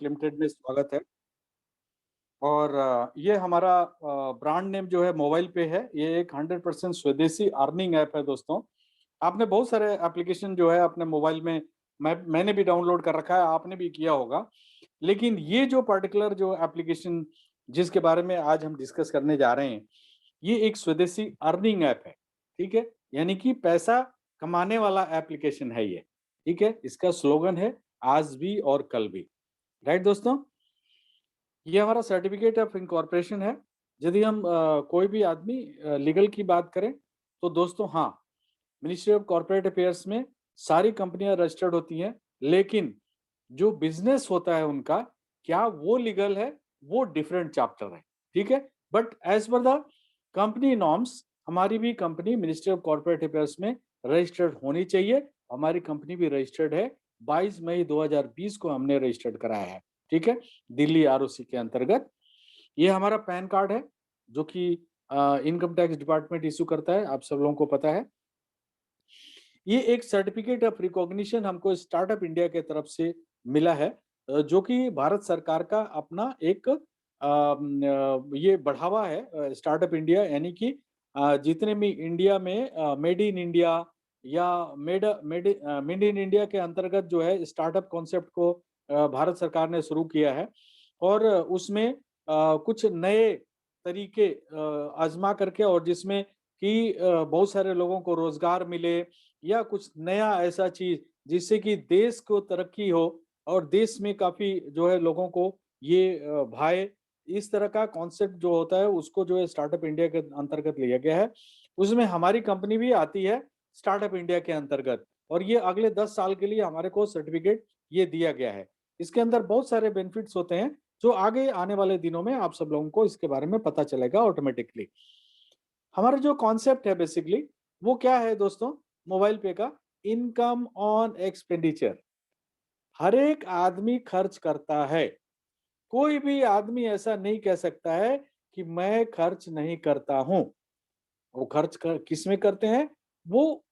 Limited में स्वागत है। और ये हमारा ब्रांड नेम जो है मोबाइल पे है। ये एक 100% स्वदेशी अर्निंग ऐप है दोस्तों। आपने बहुत सारे एप्लीकेशन जो है अपने मोबाइल में मैंने भी डाउनलोड कर रखा है, आपने भी किया होगा। लेकिन ये जो पर्टिकुलर जो एप्लीकेशन जिसके बारे में आज हम डिस्कस करने जा रहे हैं, ये एक स्वदेशी अर्निंग ऐप है, ठीक है? यानी कि पैसा कमाने वाला एप्लीकेशन है ये, ठीक है? इसका स्लोगन है आज भी और कल भी। राइट दोस्तों? ये हमारा सर्टिफिकेट ऑफ इनकॉर्पोरेशन है। यदि हम कोई भी आदमी लीगल की बात करें तो दोस्तों हाँ, मिनिस्ट्री ऑफ कॉर्पोरेट अफेयर्स में सारी कंपनियां रजिस्टर्ड होती हैं, लेकिन जो बिजनेस होता है उनका, क्या वो लीगल है, वो डिफरेंट चैप्टर है, ठीक है? But as per the company norms हमारी भी company ministry of corporate affairs में रजिस्टर्ड होनी चाहिए। हमारी कंपनी भी रजिस्टर्ड है। 22 मई 2020 को हमने रजिस्टर्ड कराया है, ठीक है? दिल्ली आरओसी के अंतर्गत। ये हमारा पैन कार्ड है जो कि इनकम टैक्स डिपार्टमेंट इशू करता है, आप सब लोगों को पता है। ये एक सर्टिफिकेट ऑफ रिकॉग्निशन हमको स्टार्टअप इंडिया के तरफ से मिला है, जो कि भारत सरकार का अपना एक ये बढ़ावा है स्टार्टअप इंडिया, यानी कि जितने भी इंडिया में मेड इन इंडिया या मेड इन इंडिया के अंतर्गत जो है स्टार्टअप कॉन्सेप्ट को भारत सरकार ने शुरू किया है। और उसमें कुछ नए तरीके आजमा करके, और जिसमें कि बहुत सारे लोगों को रोजगार मिले या कुछ नया ऐसा चीज जिससे कि देश को तरक्की हो और देश में काफी जो है लोगों को ये भाए, इस तरह का कॉन्सेप्ट जो होता है उसको जो है स्टार्टअप इंडिया के अंतर्गत लिया गया है। उसमें हमारी कंपनी भी आती है स्टार्टअप इंडिया के अंतर्गत, और ये अगले 10 साल के लिए हमारे को सर्टिफिकेट ये दिया गया है। इसके अंदर बहुत सारे बेनिफिट्स होते हैं जो आगे आने वाले दिनों में आप सब लोगों को इसके बारे में पता चलेगा ऑटोमेटिकली। हमारा जो कॉन्सेप्ट है बेसिकली वो क्या है दोस्तों, मोबाइल पे का इनकम ऑन एक्सपेंडिचर। हर एक आदमी खर्च करता है। कोई भी आदमी ऐसा नहीं कह सकता है कि मैं खर्च नहीं करता हूं। वो किस में करते हैं, वो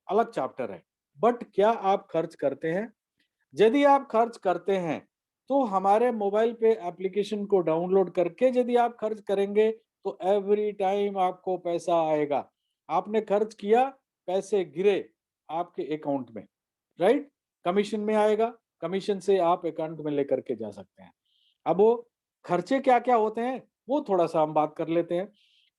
अलग चैप्टर है। बट क्या आप खर्च करते हैं? यदि आप खर्च करते हैं तो हमारे मोबाइल पे एप्लीकेशन को डाउनलोड करके यदि आप खर्च करेंगे तो एवरी टाइम आपको पैसा आएगा। आपने खर्च किया, पैसे गिरे आपके अकाउंट में, राइट? कमीशन में आएगा, कमीशन से आप अकाउंट में लेकर के जा सकते हैं। अब वो खर्चे क्या क्या होते हैं वो थोड़ा सा हम बात कर लेते हैं।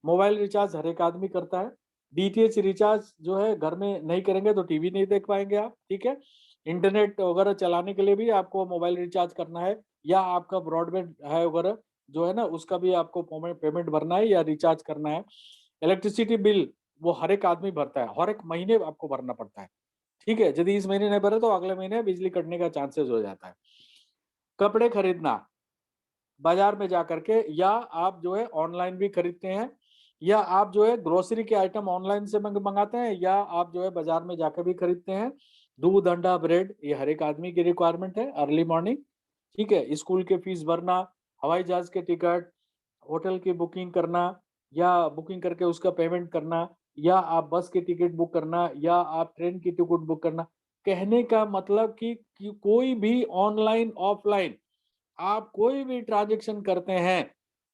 मोबाइल रिचार्ज हर एक आदमी करता है। डीटीएच रिचार्ज जो है घर में नहीं करेंगे तो टीवी नहीं देख पाएंगे आप, ठीक है? इंटरनेट वगैरह चलाने के लिए भी आपको मोबाइल रिचार्ज करना है, या आपका ब्रॉडबैंड है वगैरह जो है ना उसका भी आपको पेमेंट भरना है या रिचार्ज करना है। इलेक्ट्रिसिटी बिल वो हर एक आदमी भरता है, हर एक महीने आपको भरना पड़ता है, ठीक है? यदि इस महीने नहीं भरे तो अगले महीने बिजली कटने का चांसेस हो जाता है। कपड़े खरीदना बाजार में जा करके, या आप जो है ऑनलाइन भी खरीदते हैं, या आप जो है ग्रोसरी के आइटम ऑनलाइन से मंगाते हैं, या आप जो है बाजार में जाकर भी खरीदते हैं। दूध, अंडा, ब्रेड ये हर एक आदमी की रिक्वायरमेंट है अर्ली मॉर्निंग, ठीक है? स्कूल के फीस भरना, हवाई जहाज के टिकट, होटल की बुकिंग करना, या बुकिंग करके उसका पेमेंट करना, या आप बस की टिकट बुक करना, या आप ट्रेन की टिकट बुक करना। कहने का मतलब कि कोई भी ऑनलाइन ऑफलाइन आप कोई भी ट्रांजेक्शन करते हैं,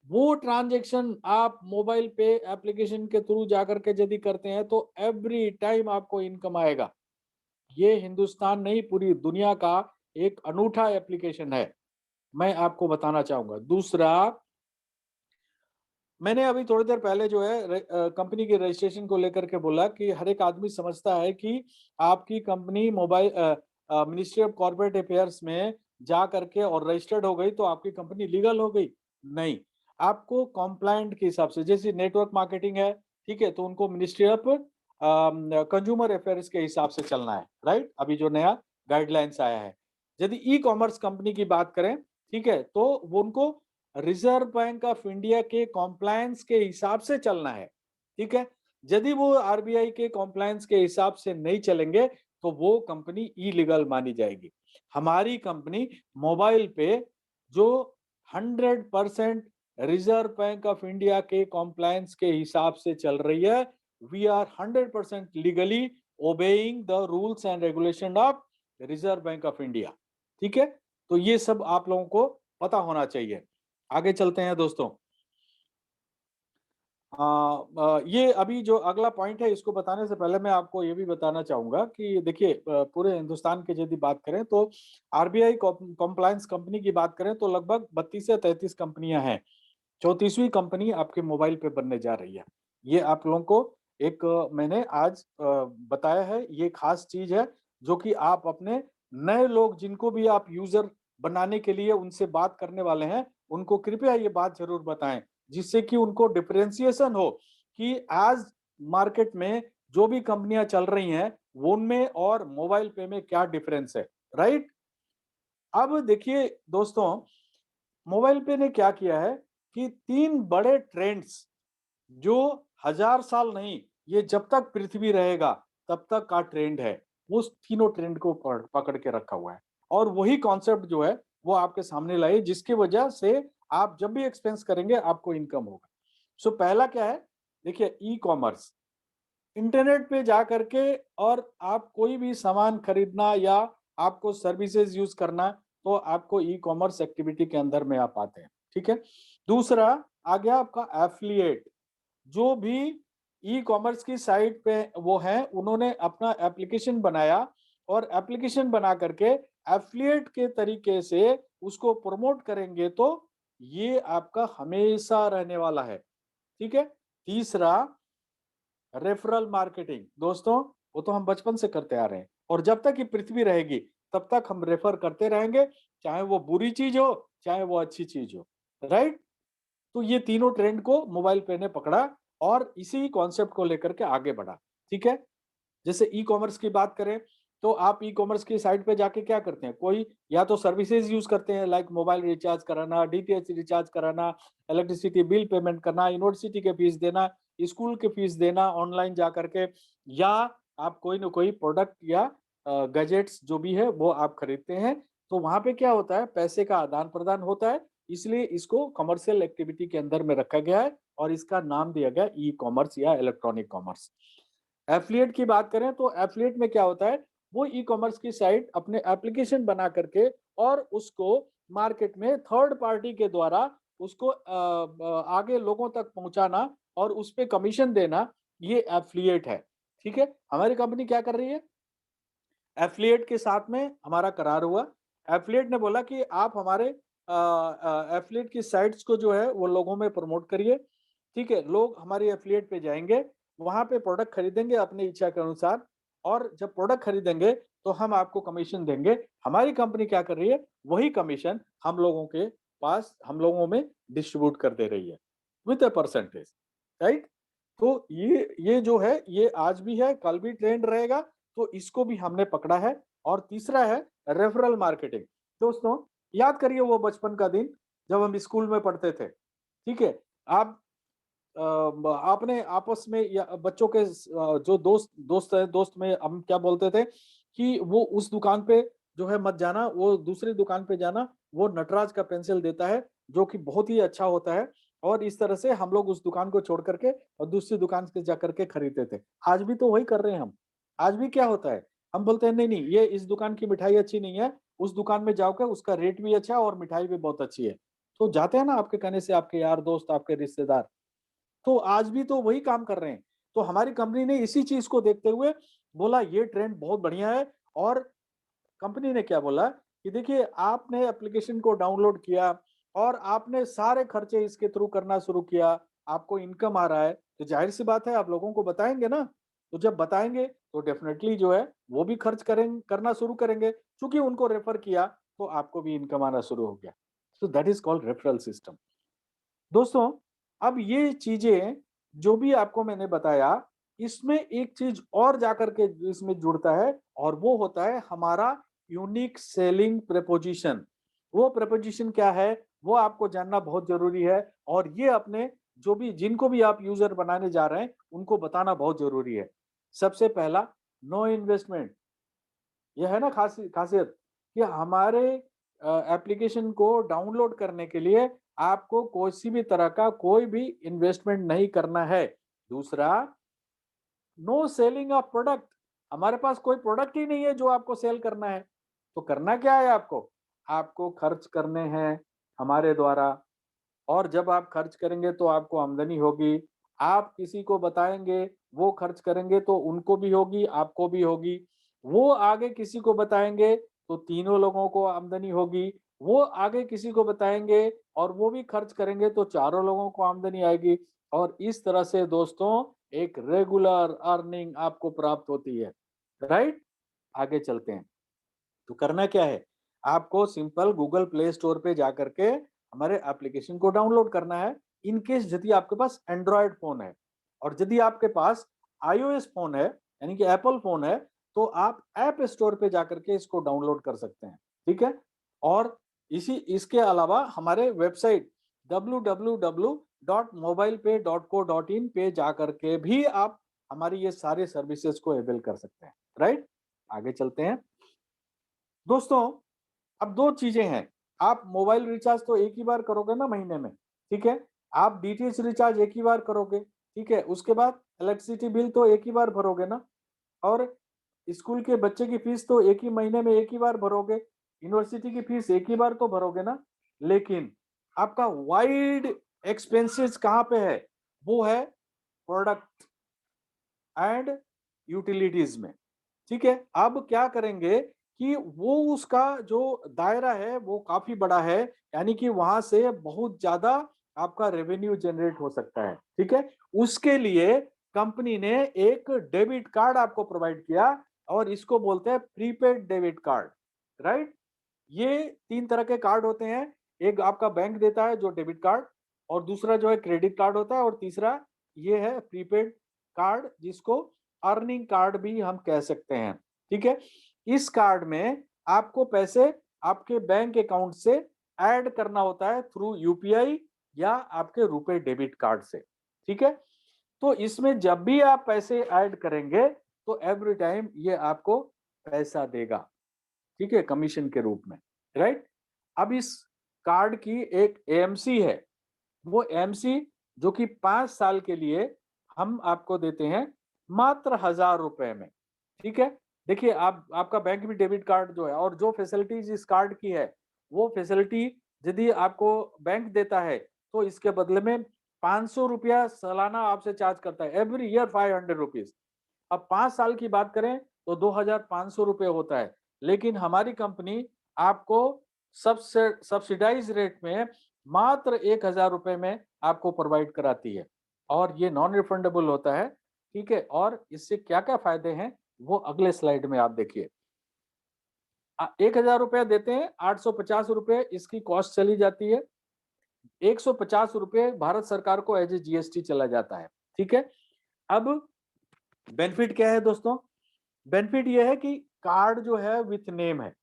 वो ट्रांजेक्शन आप मोबाइल पे एप्लीकेशन के थ्रू जाकर के यदि करते हैं तो एवरी टाइम आपको इनकम आएगा। ये हिंदुस्तान नहीं, पूरी दुनिया का एक अनूठा एप्लीकेशन है, मैं आपको बताना चाहूंगा। दूसरा, मैंने अभी थोड़ी देर पहले जो है कंपनी के रजिस्ट्रेशन को लेकर के बोला कि हर एक आदमी समझता है कि आपकी company mobile ministry of corporate affairs में जा करके और रजिस्टर्ड हो गई तो आपकी कंपनी लीगल हो गई। नहीं, आपको कॉम्प्लायंट के हिसाब से, जैसे नेटवर्क मार्केटिंग है, ठीक है, तो उनको मिनिस्ट्री ऑफ कंज्यूमर अफेयर्स के हिसाब से चलना है, राइट? अभी जो नया गाइडलाइंस आया है। यदि ई कॉमर्स कंपनी की बात करें, ठीक है, तो वो उनको रिजर्व बैंक ऑफ इंडिया के कॉम्प्लायंस के हिसाब से चलना है, ठीक है? यदि वो आरबीआई के कॉम्प्लायंस के हिसाब से नहीं चलेंगे तो वो कंपनी इलीगल मानी जाएगी। हमारी कंपनी मोबाइल पे जो 100% रिजर्व बैंक ऑफ इंडिया के कॉम्प्लायंस के हिसाब से चल रही है, we are 100% legally obeying the rules and regulation of reserve bank of India, ठीक है? तो ये सब आप लोगों को पता होना चाहिए। आगे चलते हैं दोस्तों। ये अभी जो अगला पॉइंट है इसको बताने से पहले मैं आपको ये भी बताना चाहूँगा कि देखिए पूरे हिंदुस्तान की यदि बात करें तो आरबीआई कॉम्प्लायंस कंपनी की बात करें तो लगभग 32 या 33 कंपनियां हैं। 34वीं कंपनी आपके मोबाइल पे बनने जा रही है। ये आप लोगों को एक मैंने आज बताया है, ये खास चीज़ है जो कि आप अपने नए लोग जिनको भी आप यूज़र बनाने के लिए उनसे बात करने वाले हैं, उनको कृपया ये बात ज़रूर बताएँ, जिससे कि उनको डिफरेंशिएशन हो कि आज मार्केट में जो भी कंपनियाँ चल रही हैं, वो उनमें और मोबाइल पे में क्या डिफरेंस है, राइट? अब देखिए दोस्तों, मोबाइल पे ने क्या किया है कि 3 बड़े ट्रेंड्स जो 1000 साल नहीं, ये जब तक पृथ्वी रहेगा तब तक का ट्रेंड है। वो उस तीनों ट्रेंड को पकड़ के रखा हुआ है और वही कॉन्सेप्ट जो है वो आपके सामने लाए जिसकी वजह से आप जब भी एक्सपेंस करेंगे आपको इनकम होगा। सो पहला क्या है? देखिए ई-कॉमर्स। इंटरनेट पे जा करके और आप कोई भी सामान खरीदना या आपको सर्विसेज यूज़ करना, तो आपको ई-कॉमर्स एक्टिविटी के अंदर में आप आते हैं, ठीक है? दूसरा आ गया आपका एफ़िलिएट। जो भी ई-कॉमर्स की साइट पे वो हैं, उन्होंने अपना एप्लीकेशन बनाया और एप्लीकेशन बना करके एफ़िलिएट के तरीके से उसको प्रमोट करेंगे तो ये आपका हमेशा रहने वाला है, ठीक है? तीसरा रेफरल मार्केटिंग। दोस्तों, वो तो हम बचपन से करते आ रहे हैं और जब तक ये पृथ्वी रहेगी, तब तक हम रेफर करते रहेंगे, चाहे वो बुरी चीज़ हो, चाहे वो अच्छी चीज़ हो, राइट? तो ये तीनों ट्रेंड को मोबाइल पे ने पकड़ा और इसी कॉन्सेप्ट को लेकर के आगे बढ़ा, ठीक है? जैसे ई-कॉमर्स की बात करें, तो आप ई-कॉमर्स की साइट पे जाके क्या करते हैं? कोई या तो सर्विसेज़ यूज़ करते हैं लाइक मोबाइल रिचार्ज कराना, डीटीएच रिचार्ज कराना, इलेक्ट्रिसिटी बिल पेमेंट करना, यूनिवर्सिटी के फीस देना, स्कूल के फीस देना ऑनलाइन जा करके या आप कोई न कोई प्रोडक्ट या गैजेट्स जो भी है वो आप खरीदते हैं। तो वहाँ पे क्या होता है? पैसे का आदान-प्रदान होता है, इसलिए इसको कमर्शियल एक्टिविटी के अंदर में रखा गया है और इसका नाम दिया गया ई-कॉमर्स या इलेक्ट्रॉनिक कॉमर्स। एफ़िलिएट की बात करें तो एफ़िलिएट में क्या होता है, वो ई-कॉमर्स की साइट अपने एप्लीकेशन बना करके और उसको मार्केट में थर्ड पार्टी के द्वारा उसको आगे लोगों तक पहुँचाना और उसपे कमीशन देना, ये एफ़िलिएट है, ठीक है? हमारी कंपनी क्या कर रही है? एफ़िलिएट के साथ में हमारा करार हुआ। एफ़िलिएट ने बोला कि आप हमारे एफ़िलिएट की साइट्स को जो है वो लोगों में प्रमोट करिए, ठीक है? लोग हमारी एफ़िलिएट पे जाएँगे, वहाँ पे प्रोडक्ट खरीदेंगे अपनी इच्छा के अनुसार और जब प्रोडक्ट खरीदेंगे तो हम आपको कमीशन देंगे। हमारी कंपनी क्या कर रही है? वही कमीशन हम लोगों के पास हम लोगों में डिस्ट्रीब्यूट कर दे रही है विथ अ परसेंटेज, राइट? तो ये जो है ये आज भी है, कल भी ट्रेंड रहेगा, तो इसको भी हमने पकड़ा है और तीसरा है रेफरल मार्केटिंग। दोस्तों, याद करिए वो बचपन का दिन जब हम स्कूल में पढ़ते थे, ठीक है? आप अ, ब आपने आपस में या बच्चों के जो दोस्त हैं, दोस्त में हम क्या बोलते थे कि वो उस दुकान पे जो है मत जाना, वो दूसरी दुकान पे जाना, वो नटराज का पेंसिल देता है, जो कि बहुत ही अच्छा होता है और इस तरह से हम लोग उस दुकान को छोड़ कर के और दूसरी दुकान से जा कर के खरीदते थे। आज भी तो वही कर रहे हैं हम। आज भी क्या होता है, हम बोलते हैं नहीं-नहीं ये इस दुकान की मिठाई अच्छी नहीं है, उस दुकान में जाओगे उसका रेट भी अच्छा है और मिठाई भी बहुत अच्छी है। तो जाते हैं ना आपके कहने से आपके यार दोस्त, आपके रिश्तेदार। तो आज भी तो वही काम कर रहे हैं। तो हमारी कंपनी ने इसी चीज़ को देखते हुए बोला ये ट्रेंड बहुत बढ़िया है और कंपनी ने क्या बोला कि देखिए आपने एप्लीकेशन को डाउनलोड किया और आपने सारे खर्चे इसके थ्रू करना शुरू किया, आपको इनकम आ रहा है, तो ज़ाहिर-सी बात है आप लोगों को बताएँगे ना। तो जब बताएँगे तो डेफ़िनेटली जो है वो भी खर्च करना शुरू करेंगे। चूँकि उनको रेफ़र किया तो आपको भी इनकम आना शुरू हो गया। So that is called referral system. दोस्तों, अब ये चीज़ें जो भी आपको मैंने बताया, इसमें एक चीज़ और जाकर के इसमें जुड़ता है और वो होता है हमारा यूनिक सेलिंग प्रीपोज़िशन। वो प्रीपोज़िशन क्या है, वो आपको जानना बहुत ज़रूरी है और ये अपने जो भी जिनको भी आप यूज़र बनाने जा रहे हैं, उनको बताना बहुत ज़रूरी है। सबसे पहला, नो इन्वेस्टमेंट। ये है ना खासियत कि हमारे एप्लीकेशन को डाउनलोड करने के लिए आपको किसी भी तरह का कोई भी इन्वेस्टमेंट नहीं करना है। दूसरा, नो सेलिंग ऑफ प्रोडक्ट। हमारे पास कोई प्रोडक्ट ही नहीं है जो आपको सेल करना है। तो करना क्या है आपको? आपको खर्च करने हैं हमारे द्वारा, और जब आप खर्च करेंगे तो आपको आमदनी होगी। आप किसी को बताएँगे, वो खर्च करेंगे तो उनको भी होगी, आपको भी होगी। वो आगे किसी को बताएँगे तो तीनों लोगों को आमदनी होगी। वो आगे किसी को बताएँगे और वो भी खर्च करेंगे तो चारों लोगों को आमदनी आएगी, और इस तरह से दोस्तों एक रेगुलर अर्निंग आपको प्राप्त होती है, राइट? आगे चलते हैं। तो करना क्या है? आपको सिंपल गूगल प्ले स्टोर पे जाकर के हमारे एप्लीकेशन को डाउनलोड करना है। इन केस यदि आपके पास एंड्रॉयड फ़ोन है, और यदि आपके पास आईओएस फ़ोन है, यानी कि एप्पल फ़ोन है, तो आप ऐप स्टोर पे जाकर के इसको डाउनलोड कर सकते हैं, ठीक है? और इसके अलावा हमारे वेबसाइट www.mobilepay.co.in पे जाकर के भी आप हमारी ये सारे सर्विसेज़ को अवेल कर सकते हैं, राइट? आगे चलते हैं। दोस्तों, अब 2 चीज़ें हैं, आप मोबाइल रिचार्ज तो एक ही बार करोगे ना महीने में, ठीक है? आप डीटीएच रिचार्ज एक ही बार करोगे, ठीक है? उसके बाद इलेक्ट्रिसिटी बिल तो एक ही बार भरोगे ना, और स्कूल के बच्चे की फीस तो एक ही महीने में एक ही बार भरोगे, यूनिवर्सिटी की फीस एक ही बार तो भरोगे ना। लेकिन आपका वाइड एक्सपेंसेस कहाँ पे है? वो है प्रोडक्ट एंड यूटिलिटीज़ में। ठीक है, अब क्या करेंगे कि वो उसका जो दायरा है वो काफी बड़ा है, यानी कि वहां से बहुत ज्यादा आपका रेवेन्यू जनरेट हो सकता है, ठीक है। उसके लिए कंपनी ने एक डेबिट कार्ड आपको प्रोवाइड किया, और इसको बोलते हैं प्रीपेड डेबिट कार्ड, राइट। ये 3 तरह के कार्ड होते हैं। एक आपका बैंक देता है जो डेबिट कार्ड, और दूसरा जो है क्रेडिट कार्ड होता है, और तीसरा ये है प्रीपेड कार्ड, जिसको अर्निंग कार्ड भी हम कह सकते हैं, ठीक है। इस कार्ड में आपको पैसे आपके बैंक अकाउंट से ऐड करना होता है थ्रू यूपीआई या आपके रुपए डेबिट कार्ड से, ठीक है। तो इसमें जब भी आप पैसे ऐड करेंगे तो एवरी टाइम ये आपको पैसा देगा, ठीक है, कमीशन के रूप में, राइट। अब इस कार्ड की एक एएमसी है, वो एएमसी जो कि 5 साल के लिए हम आपको देते हैं मात्र 1000 रुपए में, ठीक है। देखिए, आप आपका बैंक भी डेबिट कार्ड जो है, और जो फैसिलिटीज इस कार्ड की है, वो फैसिलिटी यदि आपको बैंक देता है तो इसके बदले में 500 रुपया सालाना आपसे चार्ज करता है, एवरी ईयर 500 रुपीज। अब 5 साल की बात करें तो 2500 रुपये होता है, लेकिन हमारी कंपनी आपको सबसे सब्सिडाइज रेट में मात्र 1000 रुपये में आपको प्रोवाइड कराती है, और ये नॉन रिफंडेबल होता है, ठीक है। और इससे क्या क्या फायदे हैं वो अगले स्लाइड में आप देखिए। 1000 रुपया देते हैं, 850 रुपये इसकी कॉस्ट चली जाती है, 150 रुपये भारत सरकार को एज ए जीएसटी चला जाता है, ठीक है। अब बेनिफिट क्या है दोस्तों? बेनिफिट ये है कि कार्ड जो है विथ नेम है,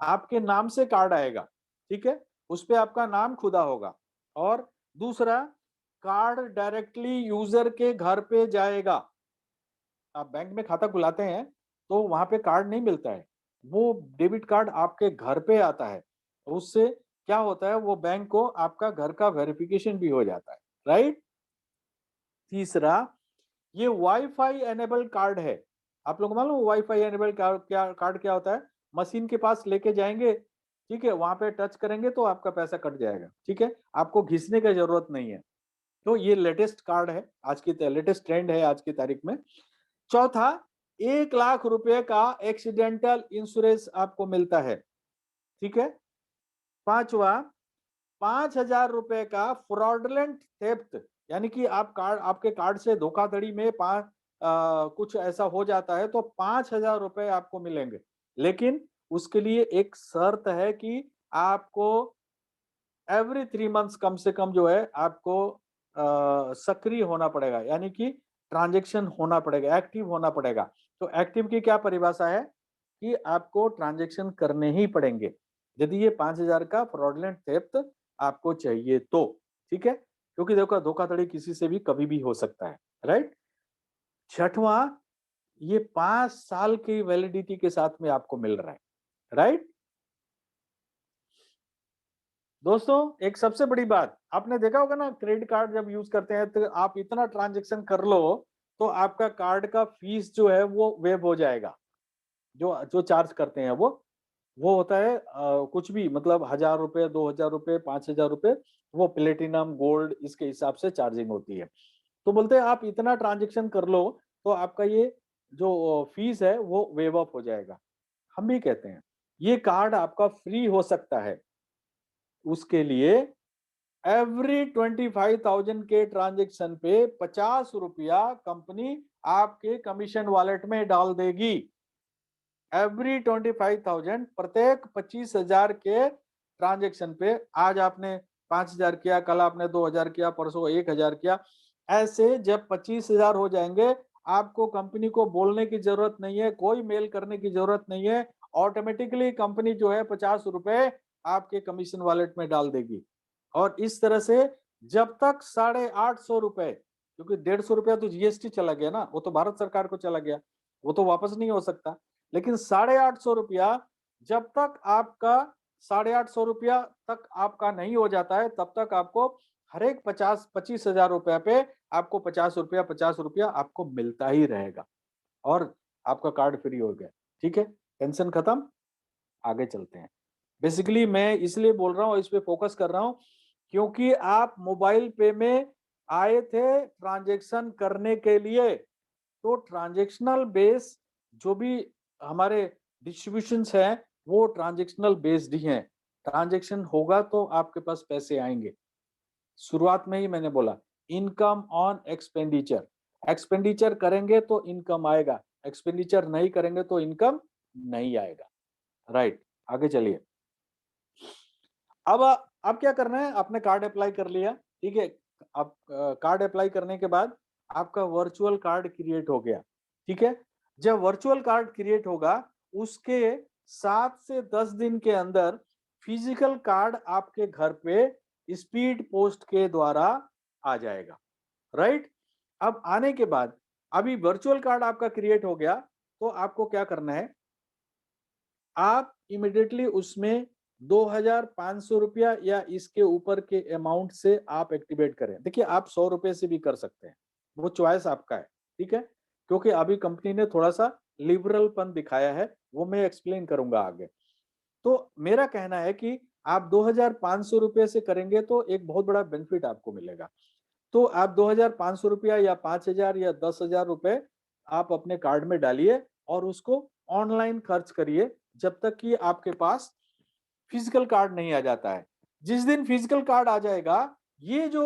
आपके नाम से कार्ड आएगा, ठीक है, उस पे आपका नाम खुदा होगा। और दूसरा, कार्ड डायरेक्टली यूजर के घर पे जाएगा। आप बैंक में खाता खुलाते हैं तो वहां पे कार्ड नहीं मिलता है, वो डेबिट कार्ड आपके घर पे आता है। उससे क्या होता है, वो बैंक को आपका घर का वेरिफिकेशन भी हो जाता है, राइट। तीसरा, ये वाईफाई एनेबल कार्ड है। आप लोग मालूम वाईफाई एनेबल कार्ड क्या होता है? मशीन के पास लेके जाएंगे, ठीक है, वहां पे टच करेंगे तो आपका पैसा कट जाएगा, ठीक है, आपको घिसने की जरूरत नहीं है। तो ये लेटेस्ट कार्ड है, आज की लेटेस्ट ट्रेंड है आज की तारीख में। चौथा, 1 लाख रुपए का एक्सीडेंटल इंश्योरेंस आपको मिलता है, ठीक है। पांचवा, 5000 रुपए का फ्रॉडलेंट थेफ्ट, यानी कि आप कार्ड आपके कार्ड से धोखाधड़ी में कुछ ऐसा हो जाता है तो 5000 रुपए आपको मिलेंगे। लेकिन उसके लिए एक शर्त है कि आपको एवरी 3 मंथ्स कम से कम जो है आपको सक्रिय होना पड़ेगा, यानी कि ट्रांजेक्शन होना पड़ेगा, एक्टिव होना पड़ेगा। तो एक्टिव की क्या परिभाषा है कि आपको ट्रांजेक्शन करने ही पड़ेंगे यदि ये 5000 का फ्रॉडलेंट थेफ्ट आपको चाहिए तो, ठीक है, क्योंकि देखो धोखाधड़ी किसी से भी कभी भी हो सकता है, राइट। छठवां, ये 5 साल की वैलिडिटी के साथ में आपको मिल रहा है, राइट। दोस्तों, एक सबसे बड़ी बात आपने देखा होगा ना, क्रेडिट कार्ड जब यूज करते हैं तो आप इतना ट्रांजैक्शन कर लो तो आपका कार्ड का फीस जो है वो वेव हो जाएगा, जो जो चार्ज करते हैं वो। वो होता है कुछ भी, मतलब 1000 रुपए, 2000 रुपए, 5000 रुपए, वो प्लेटिनम गोल्ड इसके हिसाब से चार्जिंग होती है। तो बोलते हैं आप इतना ट्रांजेक्शन कर लो तो आपका ये जो फीस है वो वेव ऑफ हो जाएगा। हम भी कहते हैं ये कार्ड आपका फ्री हो सकता है। उसके लिए एवरी 25,000 के ट्रांजेक्शन पे 50 रुपया कंपनी आपके कमीशन वॉलेट में डाल देगी। एवरी 25,000, प्रत्येक 25,000 के ट्रांजेक्शन पे, आज आपने 5,000 किया, कल आपने 2,000 किया, परसों 1,000 किया, ऐसे जब 25,000 हो जाएंगे, आपको कंपनी को बोलने की जरूरत नहीं है, कोई मेल करने की जरूरत नहीं है, ऑटोमेटिकली कंपनी जो है 50 रुपए आपके कमीशन वॉलेट में डाल देगी। और इस तरह से जब तक 850 रुपए, क्योंकि 150 रुपया तो जीएसटी चला गया ना, वो तो भारत सरकार को चला गया, वो तो वापस नहीं हो सकता। लेकिन 850 रुपया जब तक आपका 850 रुपया तक आपका नहीं हो जाता है, तब तक आपको हर एक 25,000 रुपया पे आपको 50 रुपया 50 रुपया आपको मिलता ही रहेगा। और आपका कार्ड फ्री हो गया। ठीक है, टेंशन खत्म। आगे चलते हैं। बेसिकली मैं इसलिए बोल रहा हूँ, इस पे फोकस कर रहा हूँ क्योंकि आप मोबाइल पे में आए थे ट्रांजैक्शन करने के लिए। तो ट्रांजैक्शनल बेस जो भी हमारे डिस्ट्रीब्यूशंस हैं वो ट्रांजैक्शनल बेस्ड ही हैं। ट्रांजैक्शन होगा तो आपके पास पैसे आएंगे। शुरुआत में ही मैंने बोला इनकम ऑन एक्सपेंडिचर, एक्सपेंडिचर करेंगे तो इनकम आएगा, एक्सपेंडिचर नहीं करेंगे तो इनकम नहीं आएगा। राइट, आगे चलिए। अब अब क्या करना है, आपने कार्ड अप्लाई कर लिया, ठीक है। अब कार्ड अप्लाई करने के बाद आपका वर्चुअल कार्ड क्रिएट हो गया, ठीक है। जब वर्चुअल कार्ड क्रिएट होगा उसके 7 से 10 दिन के अंदर फिजिकल कार्ड आपके घर पे स्पीड पोस्ट के द्वारा आ जाएगा। राइट, अब आने के बाद अभी वर्चुअल कार्ड आपका क्रिएट हो गया, तो आपको क्या करना है, आप इमिडिएटली उसमें 2,500 रुपया या इसके ऊपर के अमाउंट से आप एक्टिवेट करें। देखिए आप 100 रुपए से भी कर सकते हैं, वो चॉइस आपका है, ठीक है। क्योंकि अभी कंपनी ने थोड़ा सा लिबरलपन दिखाया है, वो मैं एक्सप्लेन करूंगा आगे। तो मेरा कहना है कि आप 2,500 रुपये से करेंगे तो एक बहुत बड़ा बेनिफिट आपको मिलेगा। तो आप 2,500 रुपया या 5,000 या 10,000 रुपए आप अपने कार्ड में डालिए और उसको ऑनलाइन खर्च करिए जब तक कि आपके पास फिजिकल कार्ड नहीं आ जाता है। जिस दिन फिजिकल कार्ड आ जाएगा, ये जो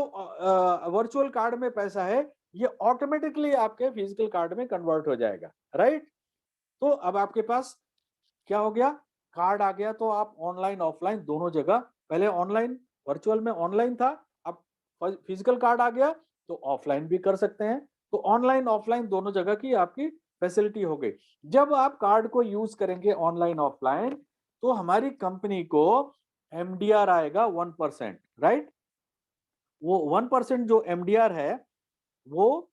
वर्चुअल कार्ड में पैसा है ये ऑटोमेटिकली आपके फिजिकल कार्ड में कन्वर्ट हो जाएगा। राइट, तो अब आपके पास क्या हो गया, कार्ड आ गया, तो आप ऑनलाइन ऑफलाइन दोनों जगह, पहले ऑनलाइन वर्चुअल में ऑनलाइन था, अब फिजिकल कार्ड आ गया तो ऑफलाइन भी कर सकते हैं। तो ऑनलाइन ऑफलाइन दोनों जगह की आपकी फैसिलिटी हो गई। जब आप कार्ड को यूज करेंगे ऑनलाइन ऑफलाइन तो हमारी कंपनी को एमडीआर आएगा 1%। राइट, वो 1% जो एमडीआर है वो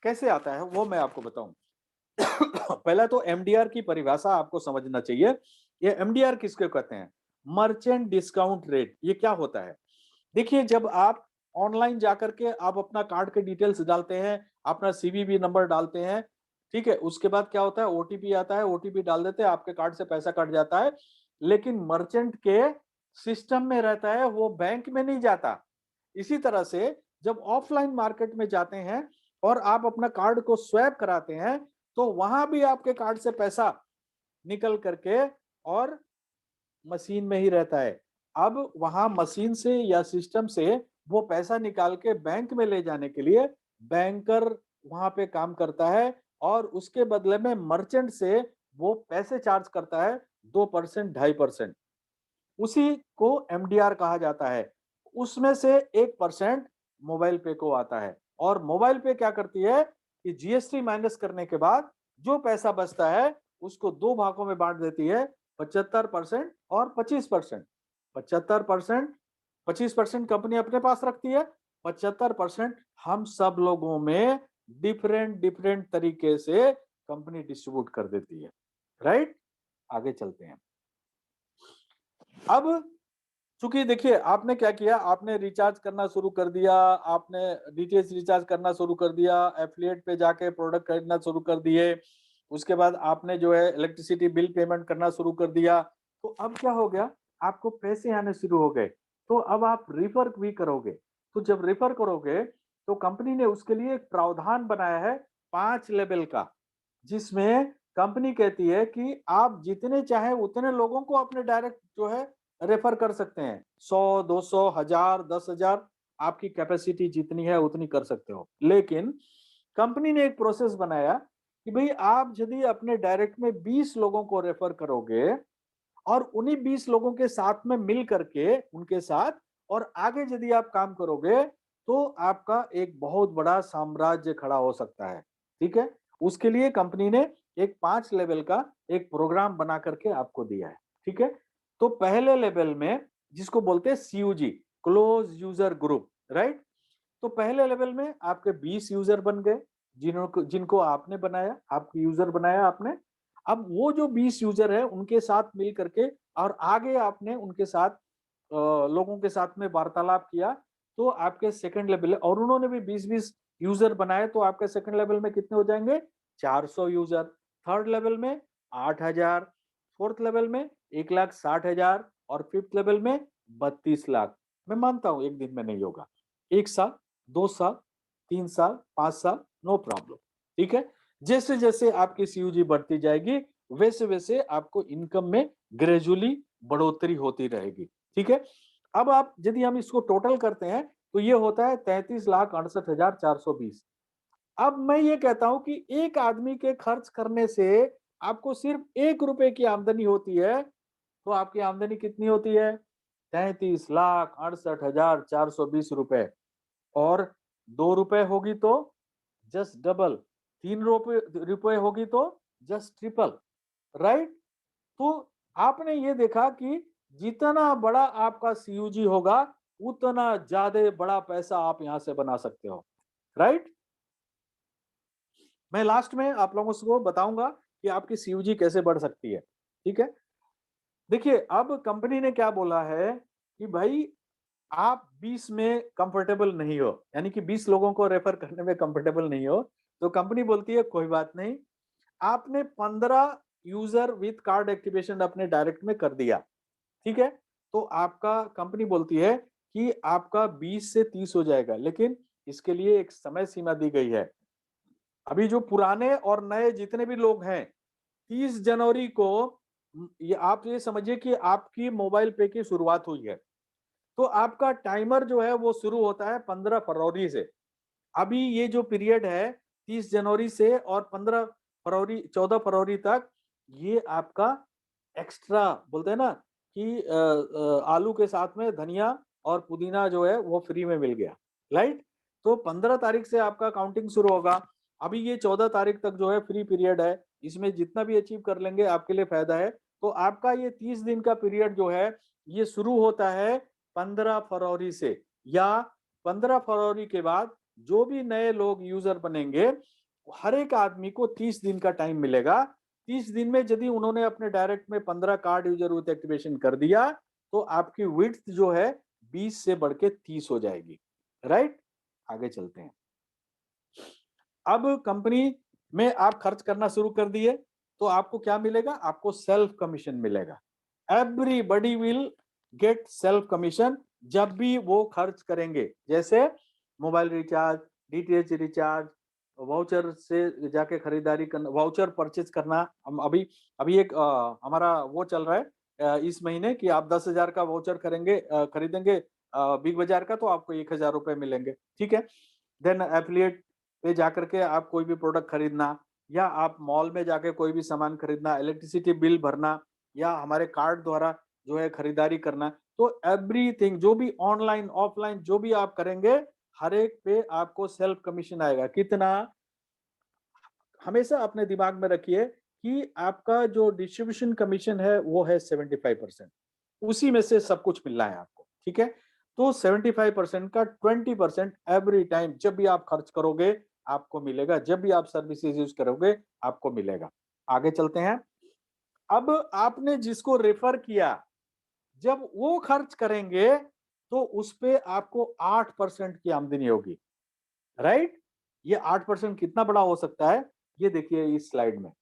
कैसे आता है वो मैं आपको बताऊं। पहला तो एमडीआर की परिभाषा आपको समझना चाहिए। ये एमडीआर किसको कहते हैं, मर्चेंट डिस्काउंट रेट। ये क्या होता है, देखिए जब आप ऑनलाइन जाकर के आप अपना कार्ड के डिटेल्स डालते हैं, अपना सीवीवी नंबर डालते हैं, ठीक है, उसके बाद क्या होता है, ओटीपी आता है, ओटीपी डाल देते हैं, आपके कार्ड से पैसा कट जाता है। लेकिन मर्चेंट के सिस्टम में रहता है, वो बैंक में नहीं जाता। इसी तरह से जब ऑफलाइन मार्केट में जाते हैं और आप अपना कार्ड को स्वैप कराते हैं तो वहां भी आपके कार्ड से पैसा निकल करके और मशीन में ही रहता है। अब वहां मशीन से या सिस्टम से वो पैसा निकाल के बैंक में ले जाने के लिए बैंकर वहां पे काम करता है और उसके बदले में मर्चेंट से वो पैसे चार्ज करता है, 2%, 2.5%। उसी को एमडीआर कहा जाता है। उसमें से 1% मोबाइल पे को आता है और मोबाइल पे क्या करती है कि जीएसटी माइनस करने के बाद जो पैसा बचता है उसको दो भागों में बांट देती है, 75% और 25%। 75%, 25% कंपनी अपने पास रखती है, 75% हम सब लोगों में डिफरेंट डिफरेंट तरीके से कंपनी डिस्ट्रीब्यूट कर देती है। राइट, आगे चलते हैं। अब चूंकि देखिए आपने क्या किया, आपने रिचार्ज करना शुरू कर दिया, आपने डीटीएच रिचार्ज करना शुरू कर दिया, एफिलिएट पे जाके प्रोडक्ट खरीदना शुरू कर दिए, उसके बाद आपने जो है इलेक्ट्रिसिटी बिल पेमेंट करना शुरू कर दिया, तो अब क्या हो गया, आपको पैसे आने शुरू हो गए, तो अब आप रेफर भी करोगे। तो जब रेफर करोगे, तो कंपनी ने उसके लिए एक प्रावधान बनाया है 5 लेवल का, जिसमें कंपनी कहती है कि आप जितने चाहे उतने लोगों को अपने डायरेक्ट जो है रेफर कर सकते हैं। 100, 200, 1000, 10,000 आपकी कैपेसिटी जितनी है उतनी कर सकते हो। लेकिन कंपनी ने एक प्रोसेस बनाया कि भई आप यदि अपने डायरेक्ट में 20 लोगों को रेफर करोगे और उन्हीं 20 लोगों के साथ में मिल करके उनके साथ और आगे यदि आप काम करोगे, तो आपका एक बहुत बड़ा साम्राज्य खड़ा हो सकता है। ठीक है? उसके लिए कंपनी ने एक 5 लेवल का एक प्रोग्राम बना करके आपको दिया है। ठीक है? तो पहले लेवल में जिसको बोलते हैं CUG, close user group, right? तो पहले लेवल में आपके 20 यूजर बन गए, जिनको आपने बनाया, आपके यूजर बनाया आपने। अब वो जो 20 यूजर है उनके साथ मिल करके और आगे आपने उनके साथ लोगों के साथ में वार्तालाप किया, तो आपके सेकंड लेवल और उन्होंने भी 20-20 यूजर बनाए, तो आपके सेकंड लेवल में कितने हो जाएंगे? 400 यूजर। थर्ड लेवल में 8,000, फोर्थ लेवल में 1,60,000 और फिफ्थ लेवल में 32 लाख। मैं मानता हूं एक दिन में नहीं होगा, 1 साल, 2 साल, 3 साल, 5 साल, नो प्रॉब्लम। ठीक है? जैसे जैसे आपकी सीयूजी बढ़ती जाएगी, वैसे वैसे आपको इनकम में ग्रेजुअली बढ़ोतरी होती रहेगी। ठीक है? अब आप यदि हम इसको टोटल करते हैं, तो ये होता है 33,68,420। अब मैं ये कहता हूं कि एक आदमी के खर्च करने से आपको सिर्फ 1 रुपए की आमदनी होती है, तो आपकी आमदनी कितनी होती है? 33,68,420 और 2 रुपए होगी तो जस्ट डबल, 3 रुपए रुपए होगी तो जस्ट ट्रिपल, राइट? तो आपने ये देखा कि जितना बड़ा आपका सीयूजी होगा, उतना ज्यादा बड़ा पैसा आप यहां से बना सकते हो, राइट? मैं लास्ट में आप लोगों को बताऊंगा कि आपकी सीयूजी कैसे बढ़ सकती है। ठीक है? देखिए, अब कंपनी ने क्या बोला है कि भाई आप 20 में कंफर्टेबल नहीं हो, यानी कि 20 लोगों को रेफर करने में कंफर्टेबल नहीं हो, तो कंपनी बोलती है कोई बात नहीं, आपने 15 यूजर विथ कार्ड एक्टिवेशन अपने डायरेक्ट में कर दिया। ठीक है? तो आपका कंपनी बोलती है कि आपका 20 से 30 हो जाएगा, लेकिन इसके लिए एक समय सीमा दी गई है। अभी जो पुराने और नए जितने भी लोग हैं, 30 जनवरी को ये आप ये समझिए कि आपकी मोबाइल पे की शुरुआत हुई है। तो आपका टाइमर जो है वो शुरू होता है 15 फरवरी से। अभी ये जो पीरियड है 30 जनवरी से और 15 फरवरी 14 फरवरी तक, ये आपका एक्स्ट्रा बोलते हैं ना कि आलू के साथ में धनिया और पुदीना जो है वो फ्री में मिल गया, राइट? तो 15 तारीख से आपका काउंटिंग शुरू होगा। अभी ये 14 तारीख तक जो है फ्री पीरियड है, इसमें जितना भी अचीव कर लेंगे आपके लिए फायदा है। तो आपका ये 30 दिन का पीरियड जो है ये शुरू होता है 15 फरवरी से, या 15 फरवरी के बाद जो भी नए लोग यूजर बनेंगे, हर एक आदमी को 30 दिन का टाइम मिलेगा। 30 दिन में यदि उन्होंने अपने डायरेक्ट में 15 कार्ड यूजर विथ एक्टिवेशन कर दिया, तो आपकी विड्थ जो है 20 से बढ़ के 30 हो जाएगी, राइट? आगे चलते हैं। अब कंपनी में आप खर्च करना शुरू कर दिए, तो आपको क्या मिलेगा? आपको सेल्फ कमीशन मिलेगा। Everybody will get self commission जब भी वो खर्च करेंगे, जैसे mobile recharge, DTH recharge, voucher से जाके खरीदारी करना, वाउचर परचेज करना। हम अभी अभी एक हमारा वो चल रहा है इस महीने कि आप 10,000 का वाउचर खरीदेंगे बिग बाजार का, तो आपको 1,000 रुपए मिलेंगे। ठीक है? देन एफिलिएट पे जाकर के आप कोई भी प्रोडक्ट खरीदना, या आप मॉल में जाके कोई भी सामान खरीदना, इलेक्ट्रिसिटी बिल भरना, या हमारे कार्ड द्वारा जो है खरीदारी करना, तो एवरीथिंग जो भी ऑनलाइन ऑफलाइन जो भी आप करेंगे, हर एक पे आपको सेल्फ कमीशन आएगा। कितना? हमेशा अपने दिमाग में रखिए कि आपका जो डिस्ट्रीब्यूशन कमीशन है वो है 75%, उसी में से सब कुछ मिलना है आपको। ठीक है? तो 75% का 20% एवरी टाइम जब भी आप खर्च करोगे आपको मिलेगा, जब भी आप सर्विसेज यूज करोगे आपको मिलेगा। आगे चलते हैं। अब आपने जिसको रेफर किया, जब वो खर्च करेंगे, तो उस पे आपको 8% की आमदनी होगी, राइट? ये 8% कितना बड़ा हो सकता है, ये देखिए इस स्लाइड में।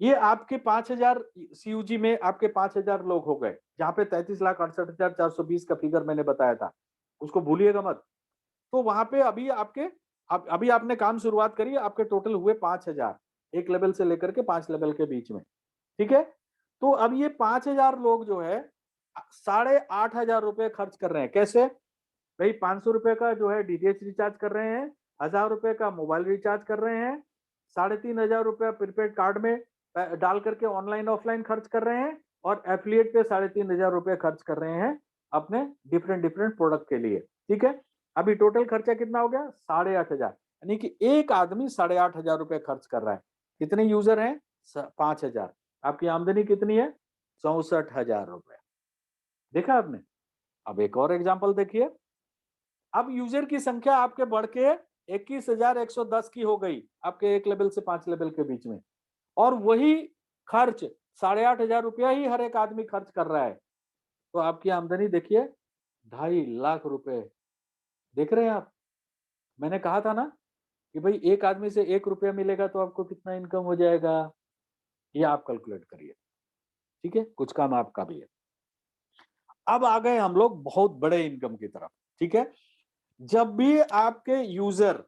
ये आपके 5,000 सीयूजी में आपके 5,000 लोग हो गए, जहाँ पे 33,68,420 का फिगर मैंने बताया था, उसको भूलिएगा मत। तो वहाँ पे अभी आपके अभी आपने काम शुरुआत करी, आपके टोटल हुए 5,000, 1 लेवल से लेकर के 5 लेवल के बीच में, ठीक है? तो अब ये 5,000 लोग जो है साढ़े 8,000 रुपए खर्च कर रहे हैं, कैसे? भाई 500 रुपए का जो है डीटीएच रिचार्ज कर रहे हैं, 1,000 रुपए का मोबाइल रिचार्ज कर रहे हैं, 3,500 रुपए प्रीपेड कार्ड में डाल करके ऑनलाइन ऑफलाइन खर्च कर रहे हैं और एफिलिएट पे 3,500 रुपए खर्च कर रहे हैं अपने डिफरेंट डिफरेंट प्रोडक्ट के लिए, ठीक है? अभी टोटल खर्चा कितना हो गया? 8,500, यानी कि एक आदमी 8,500 रुपए खर्च कर रहा है। कितने यूजर हैं? 5,000। आपकी आमदनी कितनी है? 64,000 रुपए। देखा आपने? अब एक और एग्जांपल देखिए। अब यूजर की संख्या आपके बढ़ के 21,110 की हो गई, आपके 1 लेवल से 5 लेवल के बीच में, और वही खर्च 8,500 रुपया ही हर एक आदमी खर्च कर रहा है। तो आपकी आमदनी देखिए 2.5 लाख रुपए। देख रहे हैं आप? मैंने कहा था ना कि भाई एक आदमी से 1 रुपया मिलेगा तो आपको कितना इनकम हो जाएगा, ये आप कैलकुलेट करिए, ठीक है? कुछ काम आपका भी है। अब आ गए हम लोग बहुत बड़े इनकम की तरफ, ठीक है? जब भी आपके यूजर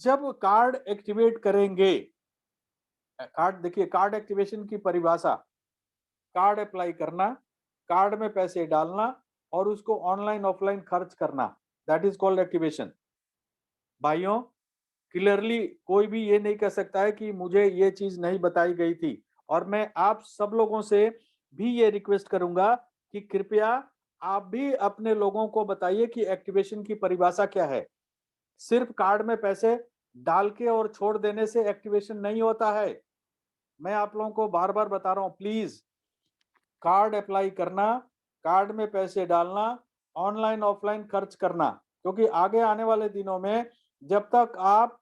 जब कार्ड एक्टिवेट करेंगे, कार्ड देखिए, कार्ड एक्टिवेशन की परिभाषा, कार्ड अप्लाई करना, कार्ड में पैसे डालना और उसको ऑनलाइन ऑफलाइन खर्च करना, दैट इज कॉल्ड एक्टिवेशन। भाइयों, क्लियरली कोई भी ये नहीं कह सकता है कि मुझे ये चीज नहीं बताई गई थी, और मैं आप सब लोगों से भी ये रिक्वेस्ट करूंगा कि कृपया आप भी अपने लोगों को बताइए कि एक्टिवेशन की परिभाषा क्या है। सिर्फ कार्ड में पैसे डाल के और छोड़ देने से एक्टिवेशन नहीं होता है। मैं आप लोगों को बार बार बता रहा हूं, प्लीज कार्ड अप्लाई करना, कार्ड में पैसे डालना, ऑनलाइन ऑफलाइन खर्च करना, क्योंकि आगे आने वाले दिनों में जब तक आप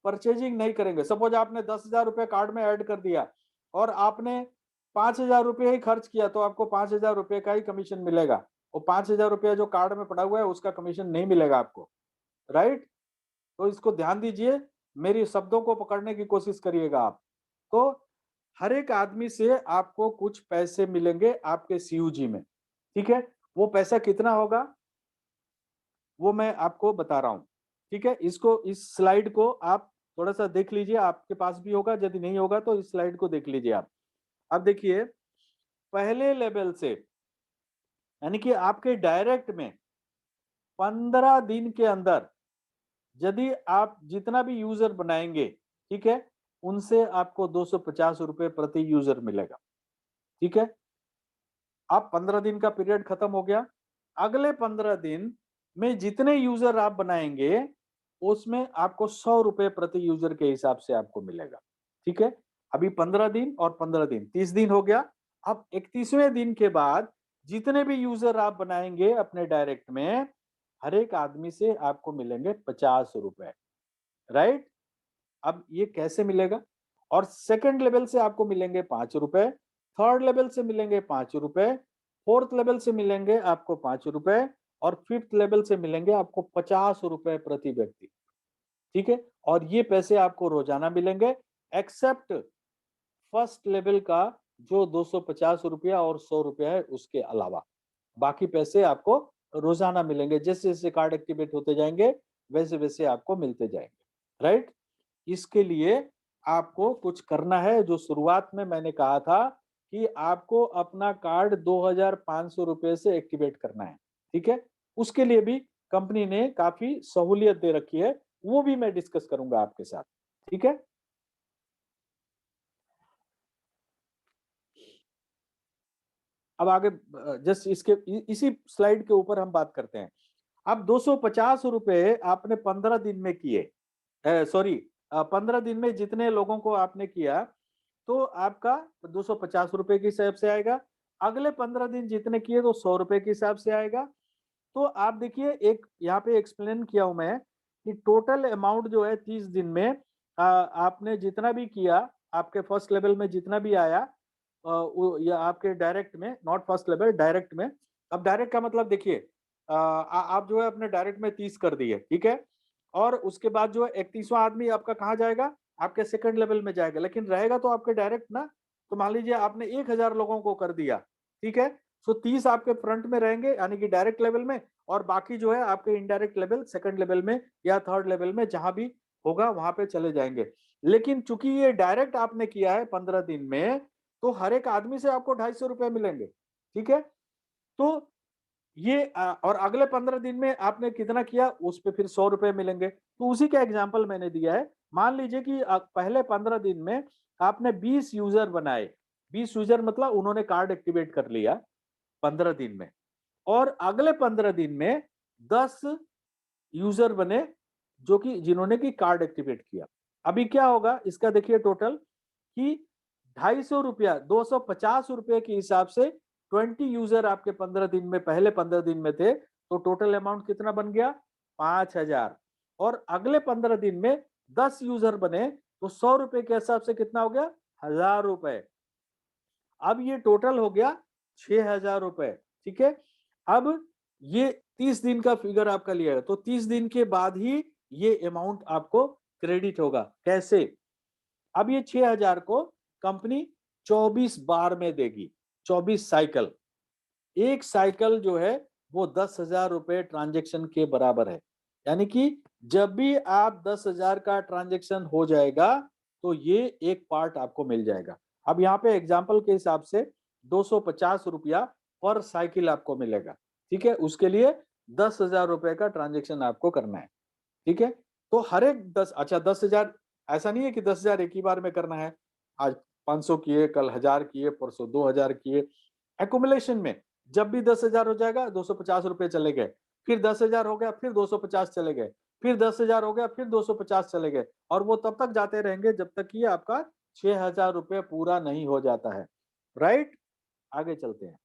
परचेजिंग नहीं करेंगे, सपोज आपने 10,000 रुपए कार्ड में ऐड कर दिया और आपने 5,000 रुपये ही खर्च किया, तो आपको 5,000 रुपये का ही कमीशन मिलेगा। वो 5,000 रुपया जो कार्ड में पड़ा हुआ है उसका कमीशन नहीं मिलेगा आपको, राइट? तो इसको ध्यान दीजिए, मेरी शब्दों को पकड़ने की कोशिश करिएगा आप। तो हर एक आदमी से आपको कुछ पैसे मिलेंगे आपके सीयूजी में, ठीक है? वो पैसा कितना होगा वो मैं आपको बता रहा हूँ, ठीक है? इसको, इस स्लाइड को आप थोड़ा-सा देख लीजिए, आपके पास भी होगा, यदि नहीं होगा तो इस स्लाइड को देख लीजिए आप। अब देखिए, पहले लेवल से, यानी कि आपके डायरेक्ट में 15 दिन के अंदर यदि आप जितना भी यूजर बनाएंगे, ठीक है? उनसे आपको 250 रुपए प्रति यूजर मिलेगा, ठीक है? अब 15 दिन का पीरियड खत्म हो गया। अगले 15 दिन में जितने यूजर आप बनाएंगे, उसमें आपको 100 रुपए प्रति यूजर के हिसाब से आपको मिलेगा, ठीक है? अभी 15 दिन और 15 दिन, 30 दिन हो गया। अब 31वें दिन के बाद जितने भी यूजर आप बनाएंगे अपने डायरेक्ट में, हर एक आदमी से आपको मिलेंगे 50 रुपए, राइट? अब ये कैसे मिलेगा? और सेकंड लेवल से आपको मिलेंगे 5 रुपए, थर्ड लेवल से मिलेंगे 5 रुपए, फोर्थ लेवल से मिलेंगे आपको 5 रुपए और फिफ्थ लेवल से मिलेंगे आपको 50 रुपए प्रति व्यक्ति, ठीक है? और ये पैसे आपको रोजाना मिलेंगे, एक्सेप्ट फर्स्ट लेवल का जो 250 रुपया और 100 रुपया है उसके अलावा। बाकी पैसे आपको रोजाना मिलेंगे, जैसे जैसे कार्ड एक्टिवेट होते जाएंगे वैसे वैसे आपको मिलते जाएंगे, राइट? इसके लिए आपको कुछ करना है, जो शुरुआत में मैंने कहा था कि आपको अपना कार्ड 2,500 रुपए से एक्टिवेट करना है, ठीक है? उसके लिए भी कंपनी ने काफी सहूलियत दे रखी है, वो भी मैं डिस्कस करूंगा आपके साथ, ठीक है? अब आगे जस्ट इसके इसी स्लाइड के ऊपर हम बात करते हैं। अब 250 रुपए आपने 15 दिन में किए, सॉरी, 15 दिन में जितने लोगों को आपने किया, तो आपका 250 रुपए के हिसाब से आएगा। अगले 15 दिन जितने किए तो 100 रुपए के हिसाब से आएगा। तो आप देखिए, एक यहाँ पे एक्सप्लेन किया हूं मैं कि टोटल अमाउंट जो है 30 दिन में आपने जितना भी किया, आपके फर्स्ट लेवल में जितना भी आया, या आपके डायरेक्ट में, नॉट फर्स्ट लेवल, डायरेक्ट में। अब डायरेक्ट का मतलब देखिए, आप जो है अपने डायरेक्ट में 30 कर दिए, ठीक है? और उसके बाद जो है 31वां आदमी आपका कहाँ जाएगा? आपके सेकंड लेवल में जाएगा, लेकिन रहेगा तो आपके डायरेक्ट ना। तो मान लीजिए आपने 1000 लोगों को कर दिया, ठीक है, सो 30 आपके फ्रंट में रहेंगे यानी कि डायरेक्ट लेवल में, और बाकी जो है आपके इनडायरेक्ट लेवल, सेकंड लेवल में या थर्ड लेवल में जहां भी होगा वहां पे चले जाएंगे। लेकिन चूंकि ये डायरेक्ट आपने किया है 15 दिन में, तो हर एक आदमी से आपको 250 रुपए मिलेंगे, ठीक है। तो ये और अगले 15 दिन में आपने कितना किया उस पे फिर 100 रुपए मिलेंगे। तो उसी का एग्जाम्पल मैंने दिया है। मान लीजिए कि पहले 15 दिन में आपने 20 यूजर बनाए, 20 यूजर मतलब उन्होंने कार्ड एक्टिवेट कर लिया 15 दिन में, और अगले 15 दिन में 10 यूजर बने जो कि जिन्होंने की कार्ड एक्टिवेट किया। अभी क्या होगा इसका देखिए टोटल कि 250 रुपया, 250 रुपए के हिसाब से 20 यूजर आपके 15 दिन में, पहले 15 दिन में थे, तो टोटल अमाउंट कितना बन गया 5000। और अगले 15 दिन में 10 यूजर बने तो 100 रुपए के हिसाब से कितना हो गया 1000 रुपए। अब ये टोटल हो गया 6000 रुपए, ठीक है। अब ये 30 दिन का फिगर आपका लिया है, तो 30 दिन के बाद ही ये अमाउंट आपको क्रेडिट होगा। कैसे? अब ये 6000 को कंपनी 24 बार में देगी, 24 साइकिल। एक साइकिल जो है वो 10,000 रुपए ट्रांजेक्शन के बराबर है। यानी कि जब भी आप 10,000 का ट्रांजेक्शन हो जाएगा तो ये एक पार्ट आपको मिल जाएगा। अब यहाँ पे एग्जाम्पल के हिसाब से 250 रुपया पर साइकिल आपको मिलेगा, ठीक है। उसके लिए 10,000 रुपए का ट्रांजेक्शन आपको करना है, ठीक है। तो हर एक 10,000, ऐसा नहीं है कि 10,000 एक ही बार में करना है। आज 500 किए, कल 1000 किए, परसों 2000 किए, एकुमुलेशन में। जब भी 10,000 हो जाएगा 250 रुपए चले गए, फिर 10,000 हो गया फिर 250 चले गए, फिर 10,000 हो गया फिर 250 चले गए, और वो तब तक जाते रहेंगे जब तक कि आपका 6,000 रुपए पूरा नहीं हो जाता है। राइट, आगे चलते हैं।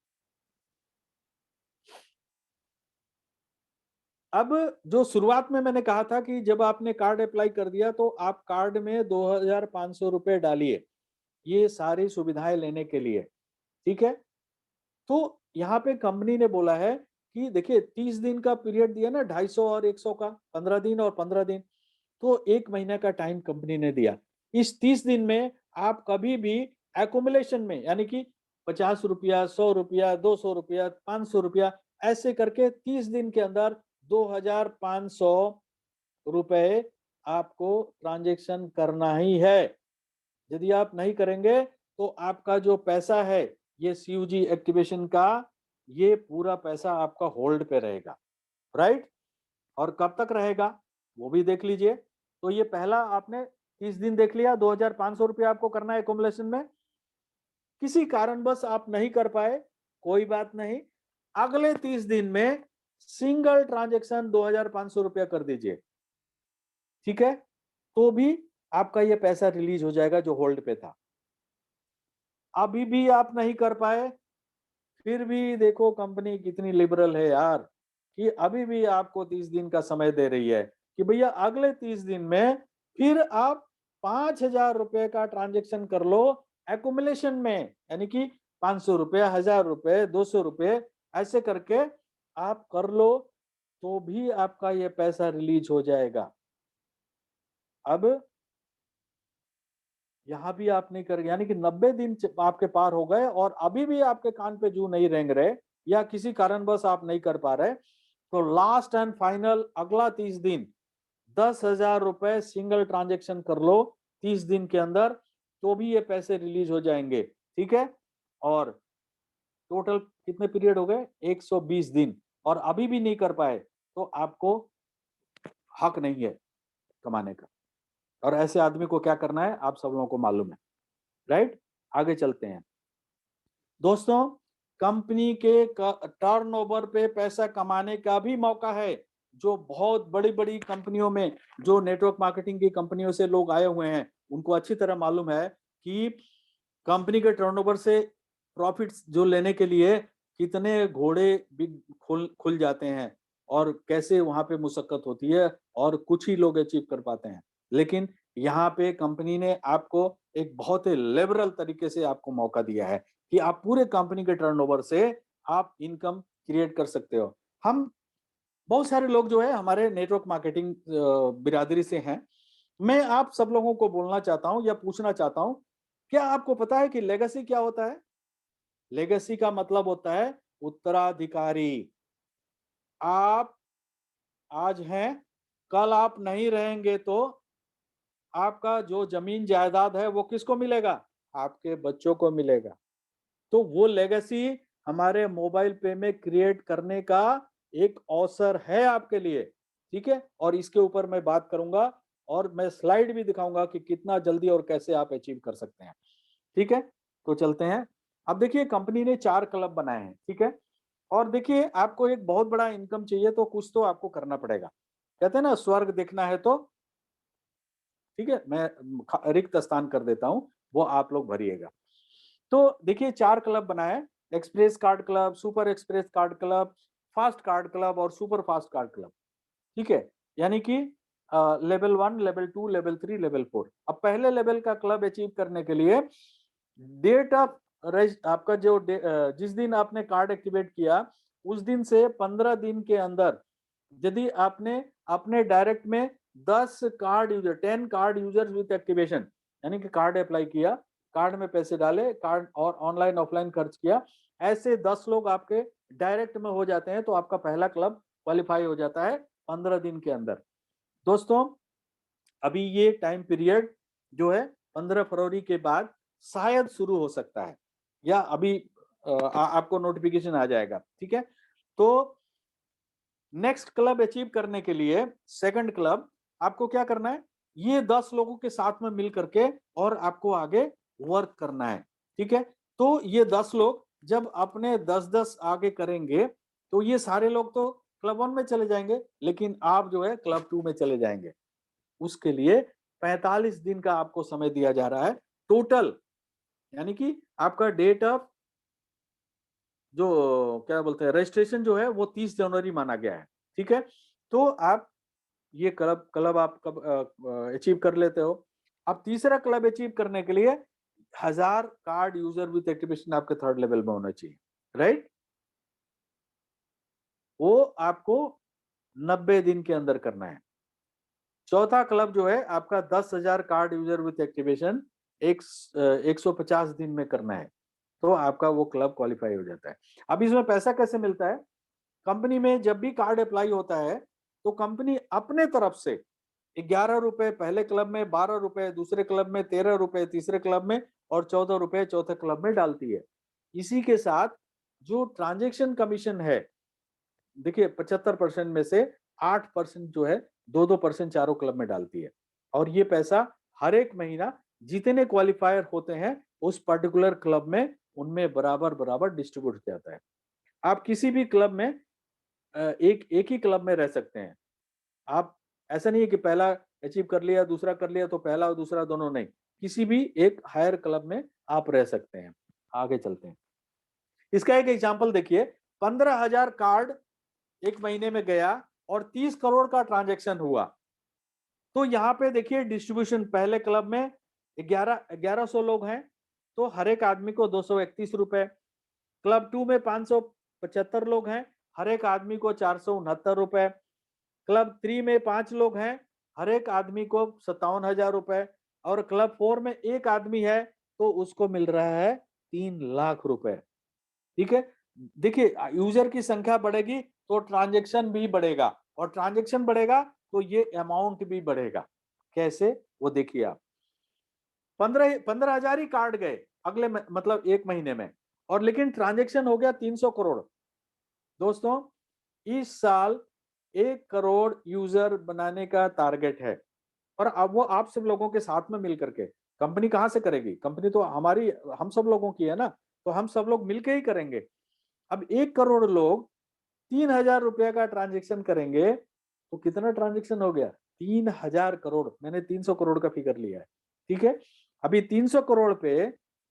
अब जो शुरुआत में मैंने कहा था कि जब आपने कार्ड अप्लाई कर दिया तो आप कार्ड में 2,500 रुपए डालिए, ये सारी सुविधाएं लेने के लिए, ठीक है। तो यहाँ पे कंपनी ने बोला है कि देखिए 30 दिन का पीरियड दिया ना, 250 और 100 का, 15 दिन और 15 दिन, तो 1 महीने का टाइम कंपनी ने दिया। इस 30 दिन में आप कभी भी एकुमुलेशन में, यानी कि 50 रुपया, 100 रुपया, 200 रुपया, 500 रुपया, ऐसे करके 30 दिन के अंदर 2,500 रुपए आपको ट्रांजेक्शन करना ही है। यदि आप नहीं करेंगे तो आपका जो पैसा है ये सीयूजी एक्टिवेशन का, ये पूरा पैसा आपका होल्ड पे रहेगा। राइट, और कब तक रहेगा वो भी देख लीजिए। तो ये पहला आपने 30 दिन देख लिया, 2,500 रुपया आपको करना है एकोमोलेशन में। किसी कारणवश आप नहीं कर पाए, कोई बात नहीं, अगले 30 दिन में सिंगल ट्रांजेक्शन 2,500 रुपया कर दीजिए, ठीक है। तो भी आपका ये पैसा रिलीज हो जाएगा जो होल्ड पे था। अभी भी आप नहीं कर पाए, फिर भी देखो कंपनी कितनी लिबरल है यार, कि अभी भी आपको 30 दिन का समय दे रही है कि भैया अगले 30 दिन में फिर आप 5,000 रुपए का ट्रांजेक्शन कर लो एकुमुलेशन में, यानी कि 500 रुपए, 1,000 रुपए, 200 रुपए, ऐसे करके आप कर लो, तो भी आपका ये पैसा रिलीज हो जाएगा। अब यहाँ भी आप नहीं कर, यानी कि 90 दिन आपके पार हो गए और अभी भी आपके कान पे जू नहीं रेंग रहे, या किसी कारणवश आप नहीं कर पा रहे, तो लास्ट एंड फाइनल अगला 30 दिन 10,000 रुपए सिंगल ट्रांजेक्शन कर लो 30 दिन के अंदर, तो भी ये पैसे रिलीज हो जाएंगे, ठीक है। और टोटल कितने पीरियड हो गए 120 दिन, और अभी भी नहीं कर पाए तो आपको हक नहीं है कमाने का। और ऐसे आदमी को क्या करना है आप सब लोगों को मालूम है। राइट, आगे चलते हैं दोस्तों। कंपनी के टर्नओवर पे पैसा कमाने का भी मौका है। जो बहुत बड़ी बड़ी कंपनियों में, जो नेटवर्क मार्केटिंग की कंपनियों से लोग आए हुए हैं, उनको अच्छी तरह मालूम है कि कंपनी के टर्नओवर से प्रॉफिट्स जो लेने के लिए कितने घोड़े भी खुल खुल जाते हैं, और कैसे वहां पे मुशक्कत होती है, और कुछ ही लोग अचीव कर पाते हैं। लेकिन यहाँ पे कंपनी ने आपको एक बहुत ही लिबरल तरीके से आपको मौका दिया है कि आप पूरे कंपनी के टर्नओवर से आप इनकम क्रिएट कर सकते हो। हम बहुत सारे लोग जो है हमारे नेटवर्क मार्केटिंग बिरादरी से हैं, मैं आप सब लोगों को बोलना चाहता हूं या पूछना चाहता हूं, क्या आपको पता है कि लेगेसी क्या होता है? लेगेसी का मतलब होता है उत्तराधिकारी। आप आज हैं, कल आप नहीं रहेंगे तो आपका जो जमीन जायदाद है वो किसको मिलेगा? आपके बच्चों को मिलेगा। तो वो लेगेसी हमारे मोबाइल पे में क्रिएट करने का एक अवसर है आपके लिए, ठीक है? और इसके ऊपर मैं बात करूंगा और मैं स्लाइड भी दिखाऊंगा कि कितना जल्दी और कैसे आप अचीव कर सकते हैं, ठीक है? तो चलते हैं। अब देखिए कंपनी ने 4 क्लब बनाए हैं, ठीक है? और देखिए आपको एक बहुत बड़ा इनकम चाहिए तो कुछ तो आपको करना पड़ेगा। कहते हैं ना स्वर्ग देखना है तो ठीक है, मैं रिक्त स्थान कर देता हूँ, वो आप लोग भरिएगा। तो देखिए 4 क्लब बनाए, express card club, super express card club, fast card club और सुपर फास्ट कार्ड क्लब, ठीक है? यानी कि लेवल 1, लेवल 2, लेवल 3, लेवल 4। अब पहले लेवल का क्लब अचीव करने के लिए डेट ऑफ आपका जो जिस दिन आपने कार्ड एक्टिवेट किया, उस दिन से 15 दिन के अंदर यदि आपने अपने डायरेक्ट में 10 card user 10 card users with activation यानी कि कार्ड अप्लाई किया, कार्ड में पैसे डाले, कार्ड और ऑनलाइन ऑफलाइन खर्च किया, ऐसे 10 लोग आपके डायरेक्ट में हो जाते हैं तो आपका पहला क्लब क्वालिफाई हो जाता है 15 दिन के अंदर। दोस्तों अभी ये टाइम पीरियड जो है 15 फरवरी के बाद शायद शुरू हो सकता है या अभी आपको नोटिफिकेशन आ जाएगा, ठीक है? तो नेक्स्ट क्लब अचीव करने के लिए सेकंड क्लब आपको क्या करना है? ये 10 लोगों के साथ में मिल करके और आपको आगे वर्क करना है, ठीक है? तो ये 10 लोग जब अपने 10-10 आगे करेंगे तो ये सारे लोग तो क्लब 1 में चले जाएंगे, लेकिन आप जो है क्लब 2 में चले जाएंगे। उसके लिए 45 दिन का आपको समय दिया जा रहा है टोटल, यानी कि आपका डेट ऑफ जो क्या बोलते हैं रजिस्ट्रेशन जो है वो 30 जनवरी माना गया है, ठीक है? तो आप ये क्लब क्लब आप कब अचीव कर लेते हो। अब तीसरा क्लब अचीव करने के लिए 1000 कार्ड यूजर विद एक्टिवेशन आपके थर्ड लेवल में होना चाहिए, राइट? वो आपको 90 दिन के अंदर करना है। चौथा क्लब जो है आपका 10,000 कार्ड यूजर विद एक्टिवेशन एक 150 दिन में करना है, तो आपका वो क्लब क्वालिफाई हो जाता है। अब इसमें पैसा कैसे मिलता है? कंपनी में जब भी कार्ड अप्लाई होता है तो कंपनी अपने तरफ से 11 रुपए पहले क्लब में, 12 रुपए दूसरे क्लब में, 13 रुपए तीसरे क्लब में और 14 रुपए चौथे क्लब में डालती है। इसी के साथ जो ट्रांजेक्शन कमीशन है, देखिए 75% में से 8% जो है 2-2% चारों क्लब में डालती है और ये पैसा हर एक महीना जितने क्वालिफायर होते हैं उस पर्टिकुलर क्लब में उनमें बराबर बराबर डिस्ट्रीब्यूट हो जाता है। आप किसी भी क्लब में एक एक ही क्लब में रह सकते हैं। आप ऐसा नहीं है कि पहला अचीव कर लिया, दूसरा कर लिया तो पहला और दूसरा दोनों नहीं। किसी भी एक हायर क्लब में आप रह सकते हैं। आगे चलते हैं। इसका एक एग्जांपल देखिए, 15,000 कार्ड एक महीने में गया और 30 करोड़ का ट्रांजैक्शन हुआ। तो यहाँ पे देखिए डिस्ट्रीब्यूशन पहले क्लब में 1100 लोग हैं, तो हर एक आदमी को 231 रुपए। क्लब 2 में 575 लोग हैं, हर एक आदमी को 469 रुपए। क्लब 3 में 5 लोग हैं, हर एक आदमी को 57,000 रुपए और क्लब 4 में एक आदमी है तो उसको मिल रहा है 3 लाख रुपए, ठीक है? देखिए यूजर की संख्या बढ़ेगी तो ट्रांजैक्शन भी बढ़ेगा और ट्रांजैक्शन बढ़ेगा तो ये अमाउंट भी बढ़ेगा। कैसे? वो देखिए आप। 15,000 ही कार्ड गए अगले मतलब एक महीने में और लेकिन ट्रांजैक्शन हो गया 300 करोड़। दोस्तों इस साल 1 करोड़ यूजर बनाने का टारगेट है और अब वो आप सब लोगों के साथ में मिल करके कंपनी कहाँ से करेगी? कंपनी तो हमारी हम सब लोगों की है ना, तो हम सब लोग मिलके ही करेंगे। अब 1 करोड़ लोग 3,000 रुपया का ट्रांजेक्शन करेंगे तो कितना ट्रांजेक्शन हो गया? 3,000 करोड़। मैंने 300 करोड़ का फिगर लिया है, ठीक है? अभी 300 करोड़ पे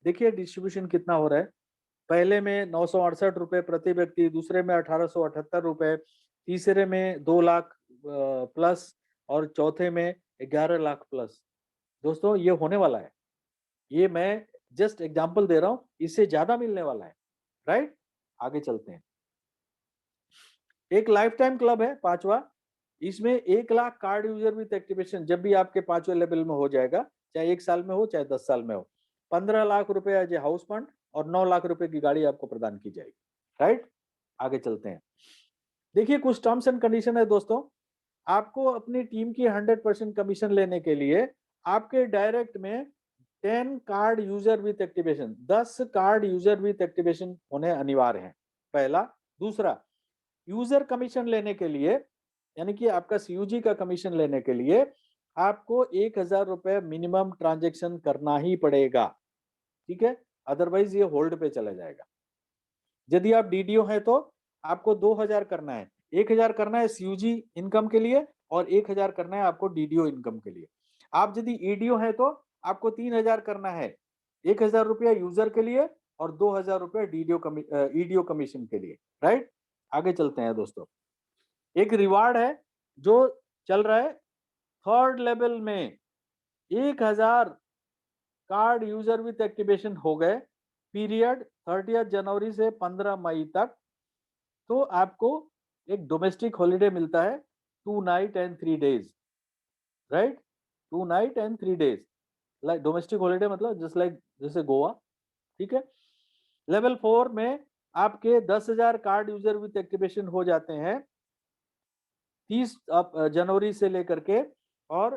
देखिए डिस्ट्रीब्यूशन कितना हो रहा है। पहले में 968 रुपए प्रति व्यक्ति, दूसरे में 1878 रुपए, तीसरे में 2 लाख प्लस और चौथे में 11 लाख प्लस। दोस्तों ये होने वाला है। ये मैं जस्ट एग्जांपल दे रहा हूं, इससे ज्यादा मिलने वाला है, राइट? आगे चलते हैं। एक लाइफ टाइम क्लब है पांचवा, इसमें 1 lakh card user with activation जब भी आपके 5वें लेवल में हो जाएगा, चाहे 1 साल में हो चाहे 10 साल में हो, 15 लाख रुपए एज ए हाउस फंड और 9 लाख रुपए की गाड़ी आपको प्रदान की जाएगी। राइट, आगे चलते हैं। देखिए कुछ टर्म्स एंड कंडीशन है दोस्तों। आपको अपनी टीम की 100% कमीशन लेने के लिए आपके डायरेक्ट में 10 card user with activation, 10 card user with activation होने अनिवार्य है, पहला। दूसरा, यूजर कमीशन लेने के लिए, यानी कि आपका सीयूजी का कमीशन लेने के लिए आपको 1000 रुपए मिनिमम ट्रांजेक्शन करना ही पड़ेगा, ठीक है, अदरवाइज ये होल्ड पे चला जाएगा। यदि आप डीडीओ हैं तो आपको 2000 करना है, 1000 करना है सीयूजी इनकम के लिए और 1000 करना है आपको डीडीओ इनकम के लिए। आप यदि ईडीओ है तो आपको 3000 करना है, 1000 रुपया यूजर के लिए और 2000 रुपया ईडीओ कमीशन के लिए। राइट, आगे चलते हैं दोस्तों। एक रिवार्ड है जो चल रहा है 3rd लेवल में, 1000 कार्ड यूजर विथ एक्टिवेशन हो गए, पीरियड 30 जनवरी से 15 मई तक, तो आपको एक डोमेस्टिक हॉलिडे मिलता है 2 night and 3 days. Right, 2 night and 3 days, like domestic holiday मतलब जस्ट लाइक जैसे गोवा, ठीक है। लेवल 4 में आपके 10,000 कार्ड यूजर विथ एक्टिवेशन हो जाते हैं 30 जनवरी से लेकर के और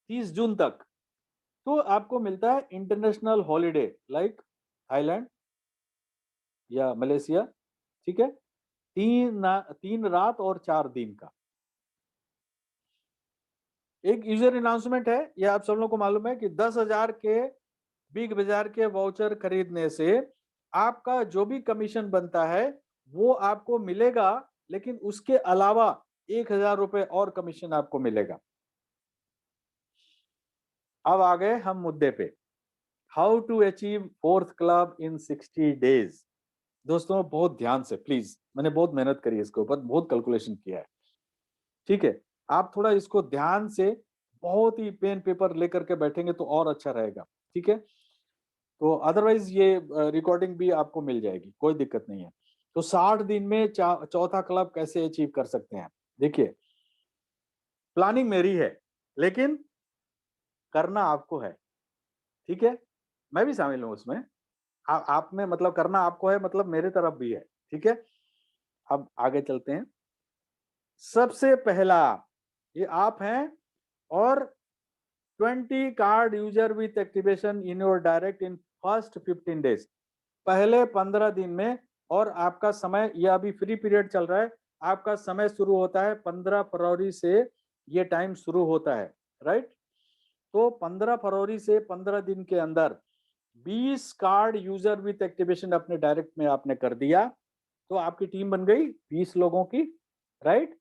30 जून तक, तो आपको मिलता है इंटरनेशनल हॉलिडे लाइक थाईलैंड या मलेशिया, ठीक है, 3 रात और 4 दिन का। एक यूजर अनाउंसमेंट है, ये आप सब लोगों को मालूम है कि 10,000 के बिग बाजार के वाउचर खरीदने से आपका जो भी कमीशन बनता है वो आपको मिलेगा, लेकिन उसके अलावा 1000 रुपए और कमीशन आपको मिलेगा। अब आ गए हम मुद्दे पे, how to achieve 4th club in 60 days. दोस्तों बहुत ध्यान से प्लीज, मैंने बहुत मेहनत करी है इसके ऊपर, बहुत कैलकुलेशन किया है, ठीक है। आप थोड़ा इसको ध्यान से बहुत ही पेन पेपर लेकर के बैठेंगे तो और अच्छा रहेगा, ठीक है। तो अदरवाइज ये रिकॉर्डिंग भी आपको मिल जाएगी, कोई दिक्कत नहीं है। तो 60 दिन में चौथा क्लब कैसे अचीव कर सकते हैं? देखिए, प्लानिंग मेरी है लेकिन करना आपको है, ठीक है। मैं भी शामिल हूं उसमें, आप में मतलब करना आपको है, मतलब मेरे तरफ भी है, ठीक है। अब आगे चलते हैं। सबसे पहला, ये आप हैं और 20 card user with activation in your direct in first 15 days, पहले 15 दिन में। और आपका समय, ये अभी फ्री पीरियड चल रहा है, आपका समय शुरू होता है 15 फरवरी से, ये टाइम शुरू होता है। राइट, तो 15 फरवरी से 15 दिन के अंदर 20 कार्ड यूजर विथ एक्टिवेशन अपने डायरेक्ट में आपने कर दिया, तो आपकी टीम बन गई 20 लोगों की। राइट,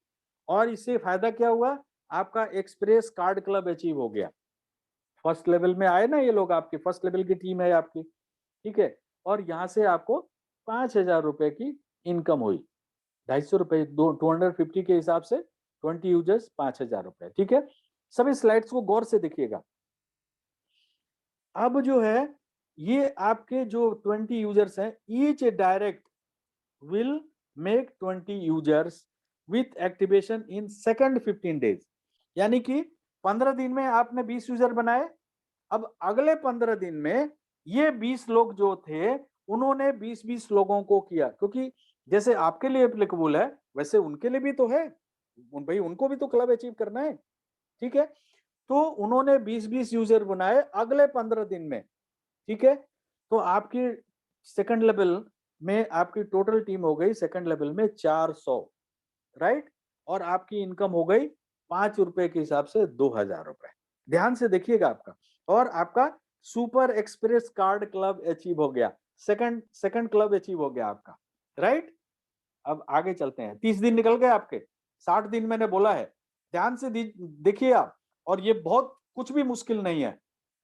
और इससे फायदा क्या हुआ? आपका एक्सप्रेस कार्ड क्लब अचीव हो गया। फर्स्ट लेवल में आए ना ये लोग, आपकी फर्स्ट लेवल की टीम है आपकी, ठीक है। और यहाँ से आपको 5,000 रुपए की इनकम हुई, 250 रुपए, 250 के हिसाब से 20 यूजर्स 5,000 रुपए, ठीक है। सभी स्लाइड्स को गौर से देखिएगा। अब जो है ये आपके जो 20 यूजर्स हैं, each direct will make 20 users with activation in second 15 days, यानी कि 15 दिन में आपने 20 यूजर बनाए। अब अगले 15 दिन में ये 20 लोग जो थे उन्होंने 20-20 लोगों को किया, क्योंकि जैसे आपके लिए एप्लीकेबल है वैसे उनके लिए भी तो है, भाई उनको भी तो क्लब अचीव करना है, ठीक है। तो उन्होंने 20-20 यूजर बनाए अगले 15 दिन में, ठीक है। तो आपकी सेकंड लेवल में आपकी टोटल टीम हो गई सेकंड लेवल में 400। राइट, और आपकी इनकम हो गई 5 रुपए के हिसाब से 2,000 रुपए। ध्यान से देखिएगा आपका, और आपका super express card club achieve हो गया, सेकंड सेकंड क्लब अचीव हो गया आपका। राइट, अब आगे चलते हैं। 30 दिन निकल गए आपके, 60 दिन मैंने बोला है, ध्यान से देखिए आप। और ये बहुत कुछ भी मुश्किल नहीं है,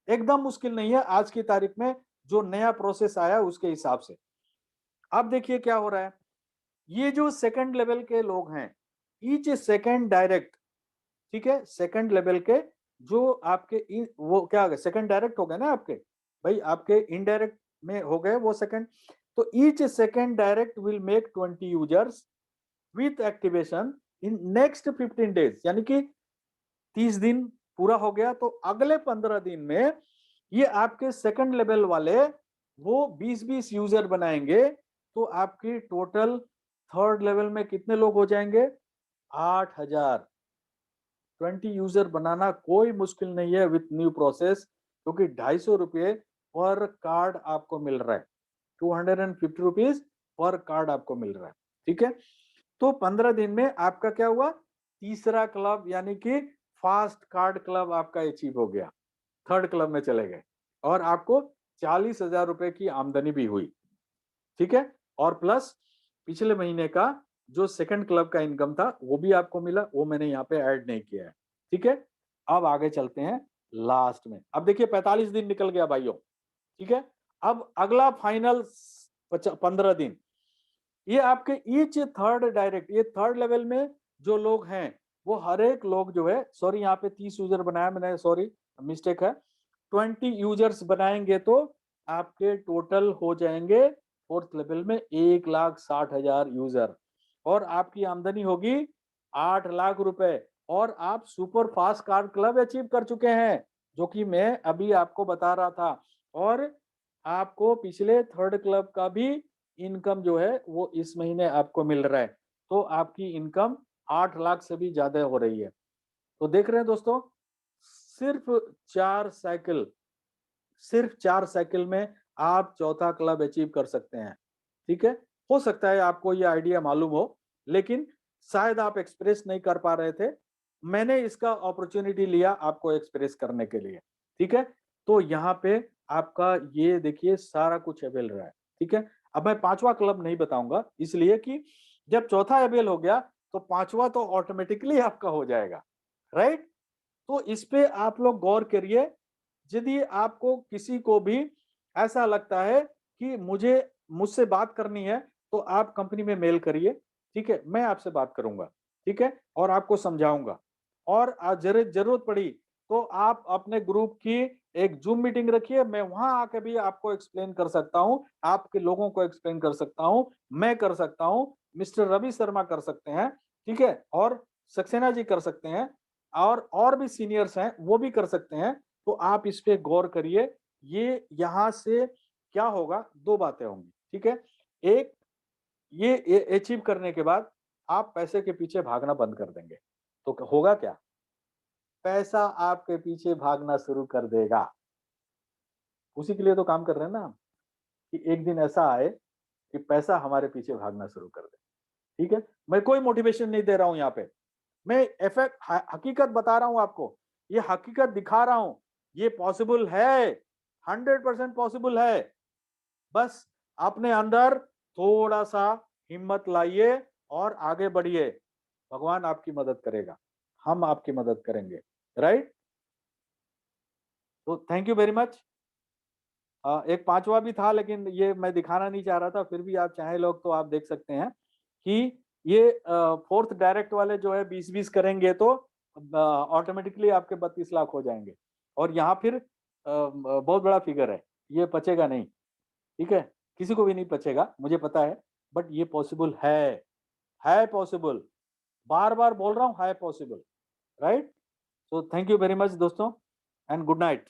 एकदम मुश्किल नहीं है आज की तारीख में, जो नया प्रोसेस आया उसके हिसाब से। अब देखिए क्या हो रहा है, ये जो सेकंड लेवल के लोग हैं, ईच सेकंड डायरेक्ट, ठीक है, सेकंड लेवल के जो आपके वो क्या हो गए, सेकंड डायरेक्ट हो गए ना आपके, भाई आपके इनडायरेक्ट में हो गए वो सेकंड। तो each second direct will make 20 users with activation in next 15 days, यानी कि 30 दिन पूरा हो गया तो अगले 15 दिन में ये आपके सेकंड लेवल वाले वो 20-20 यूजर बनाएंगे, तो आपकी टोटल थर्ड लेवल में कितने लोग हो जाएंगे? 8000। 20 यूजर बनाना कोई मुश्किल नहीं है विथ न्यू प्रोसेस, क्योंकि 250 रुपये पर कार्ड आपको मिल रहा है, 250 रुपीज पर कार्ड आपको मिल रहा है। ठीक है, तो 15 दिन में आपका क्या हुआ? तीसरा क्लब यानी कि फास्ट कार्ड क्लब आपका अचीव हो गया, थर्ड क्लब में चले गए और आपको 40,000 रुपए की आमदनी भी हुई। ठीक है, और प्लस पिछले महीने का जो सेकंड क्लब का इनकम था वो भी आपको मिला, वो मैंने यहाँ पे ऐड नहीं किया है। ठीक है, अब आगे चलते हैं लास्ट में। अब देखिए 45 दिन निकल गया भाइयों। ठीक है, अब अगला फाइनल 15 दिन, ये आपके ईच थर्ड डायरेक्ट, ये थर्ड लेवल में जो लोग हैं वो हर एक लोग जो है, सॉरी यहाँ पे 30 यूजर बनाया मैंने, सॉरी मिस्टेक है, 20 यूजर्स बनाएंगे तो आपके टोटल हो जाएंगे फोर्थ लेवल में 1,60,000 यूजर और आपकी आमदनी होगी 8 लाख रुपए और आप super fast card club achieve कर चुके हैं, जो कि मैं अभी आपको बता रहा था। और आपको पिछले थर्ड क्लब का भी इनकम जो है वो इस महीने आपको मिल रहा है, तो आपकी इनकम 8 लाख से भी ज्यादा हो रही है। तो देख रहे हैं दोस्तों, सिर्फ 4 साइकिल, सिर्फ 4 साइकिल में आप चौथा क्लब अचीव कर सकते हैं। ठीक है, हो सकता है आपको ये आइडिया मालूम हो, लेकिन शायद आप एक्सप्रेस नहीं कर पा रहे थे, मैंने इसका अपॉर्चुनिटी लिया आपको एक्सप्रेस करने के लिए। ठीक है, तो यहाँ पे आपका ये देखिए सारा कुछ अवेल रहा है। ठीक है, अब मैं पांचवा क्लब नहीं बताऊंगा, इसलिए कि जब चौथा अवेल हो गया तो पांचवा तो ऑटोमेटिकली आपका हो जाएगा, राइट? तो इस पे आप लोग गौर करिए। यदि आपको किसी को भी ऐसा लगता है कि मुझे मुझसे बात करनी है, तो आप कंपनी में मेल करिए। ठीक है, मैं आपसे बात करूंगा। ठीक है, और आपको समझाऊंगा। और जरूरत पड़ी तो आप अपने ग्रुप की एक जूम मीटिंग रखिए, मैं वहां आके भी आपको एक्सप्लेन कर सकता हूं, आपके लोगों को एक्सप्लेन कर सकता हूं, मैं कर सकता हूं, मिस्टर रवि शर्मा कर सकते हैं। ठीक है, और सक्सेना जी कर सकते हैं, और भी सीनियर्स हैं वो भी कर सकते हैं। तो आप इस पे गौर करिए। ये यहाँ से क्या होगा, दो बातें होंगी। ठीक है, एक, ये अचीव करने के बाद आप पैसे के पीछे भागना बंद कर देंगे, तो होगा क्या? पैसा आपके पीछे भागना शुरू कर देगा। उसी के लिए तो काम कर रहे हैं ना हम, कि एक दिन ऐसा आए कि पैसा हमारे पीछे भागना शुरू कर दे। ठीक है, मैं कोई मोटिवेशन नहीं दे रहा हूं यहाँ पे, मैं इफेक्ट हकीकत बता रहा हूं आपको, ये हकीकत दिखा रहा हूं। ये पॉसिबल है, 100% पॉसिबल है। बस अपने अंदर थोड़ा सा हिम्मत लाइए और आगे बढ़िए। भगवान आपकी मदद करेगा, हम आपकी मदद करेंगे, राइट? तो थैंक यू वेरी मच। एक पांचवा भी था लेकिन ये मैं दिखाना नहीं चाह रहा था, फिर भी आप चाहे लोग तो आप देख सकते हैं कि ये फोर्थ डायरेक्ट वाले जो है 20-20 करेंगे तो ऑटोमेटिकली आपके 32 लाख हो जाएंगे। और यहाँ फिर बहुत बड़ा फिगर है, ये पचेगा नहीं। ठीक है, किसी को भी नहीं पचेगा, मुझे पता है, बट ये पॉसिबल है पॉसिबल। बार बार बोल रहा हूँ, है possible, right? So thank you very much दोस्तों, एंड गुड नाइट।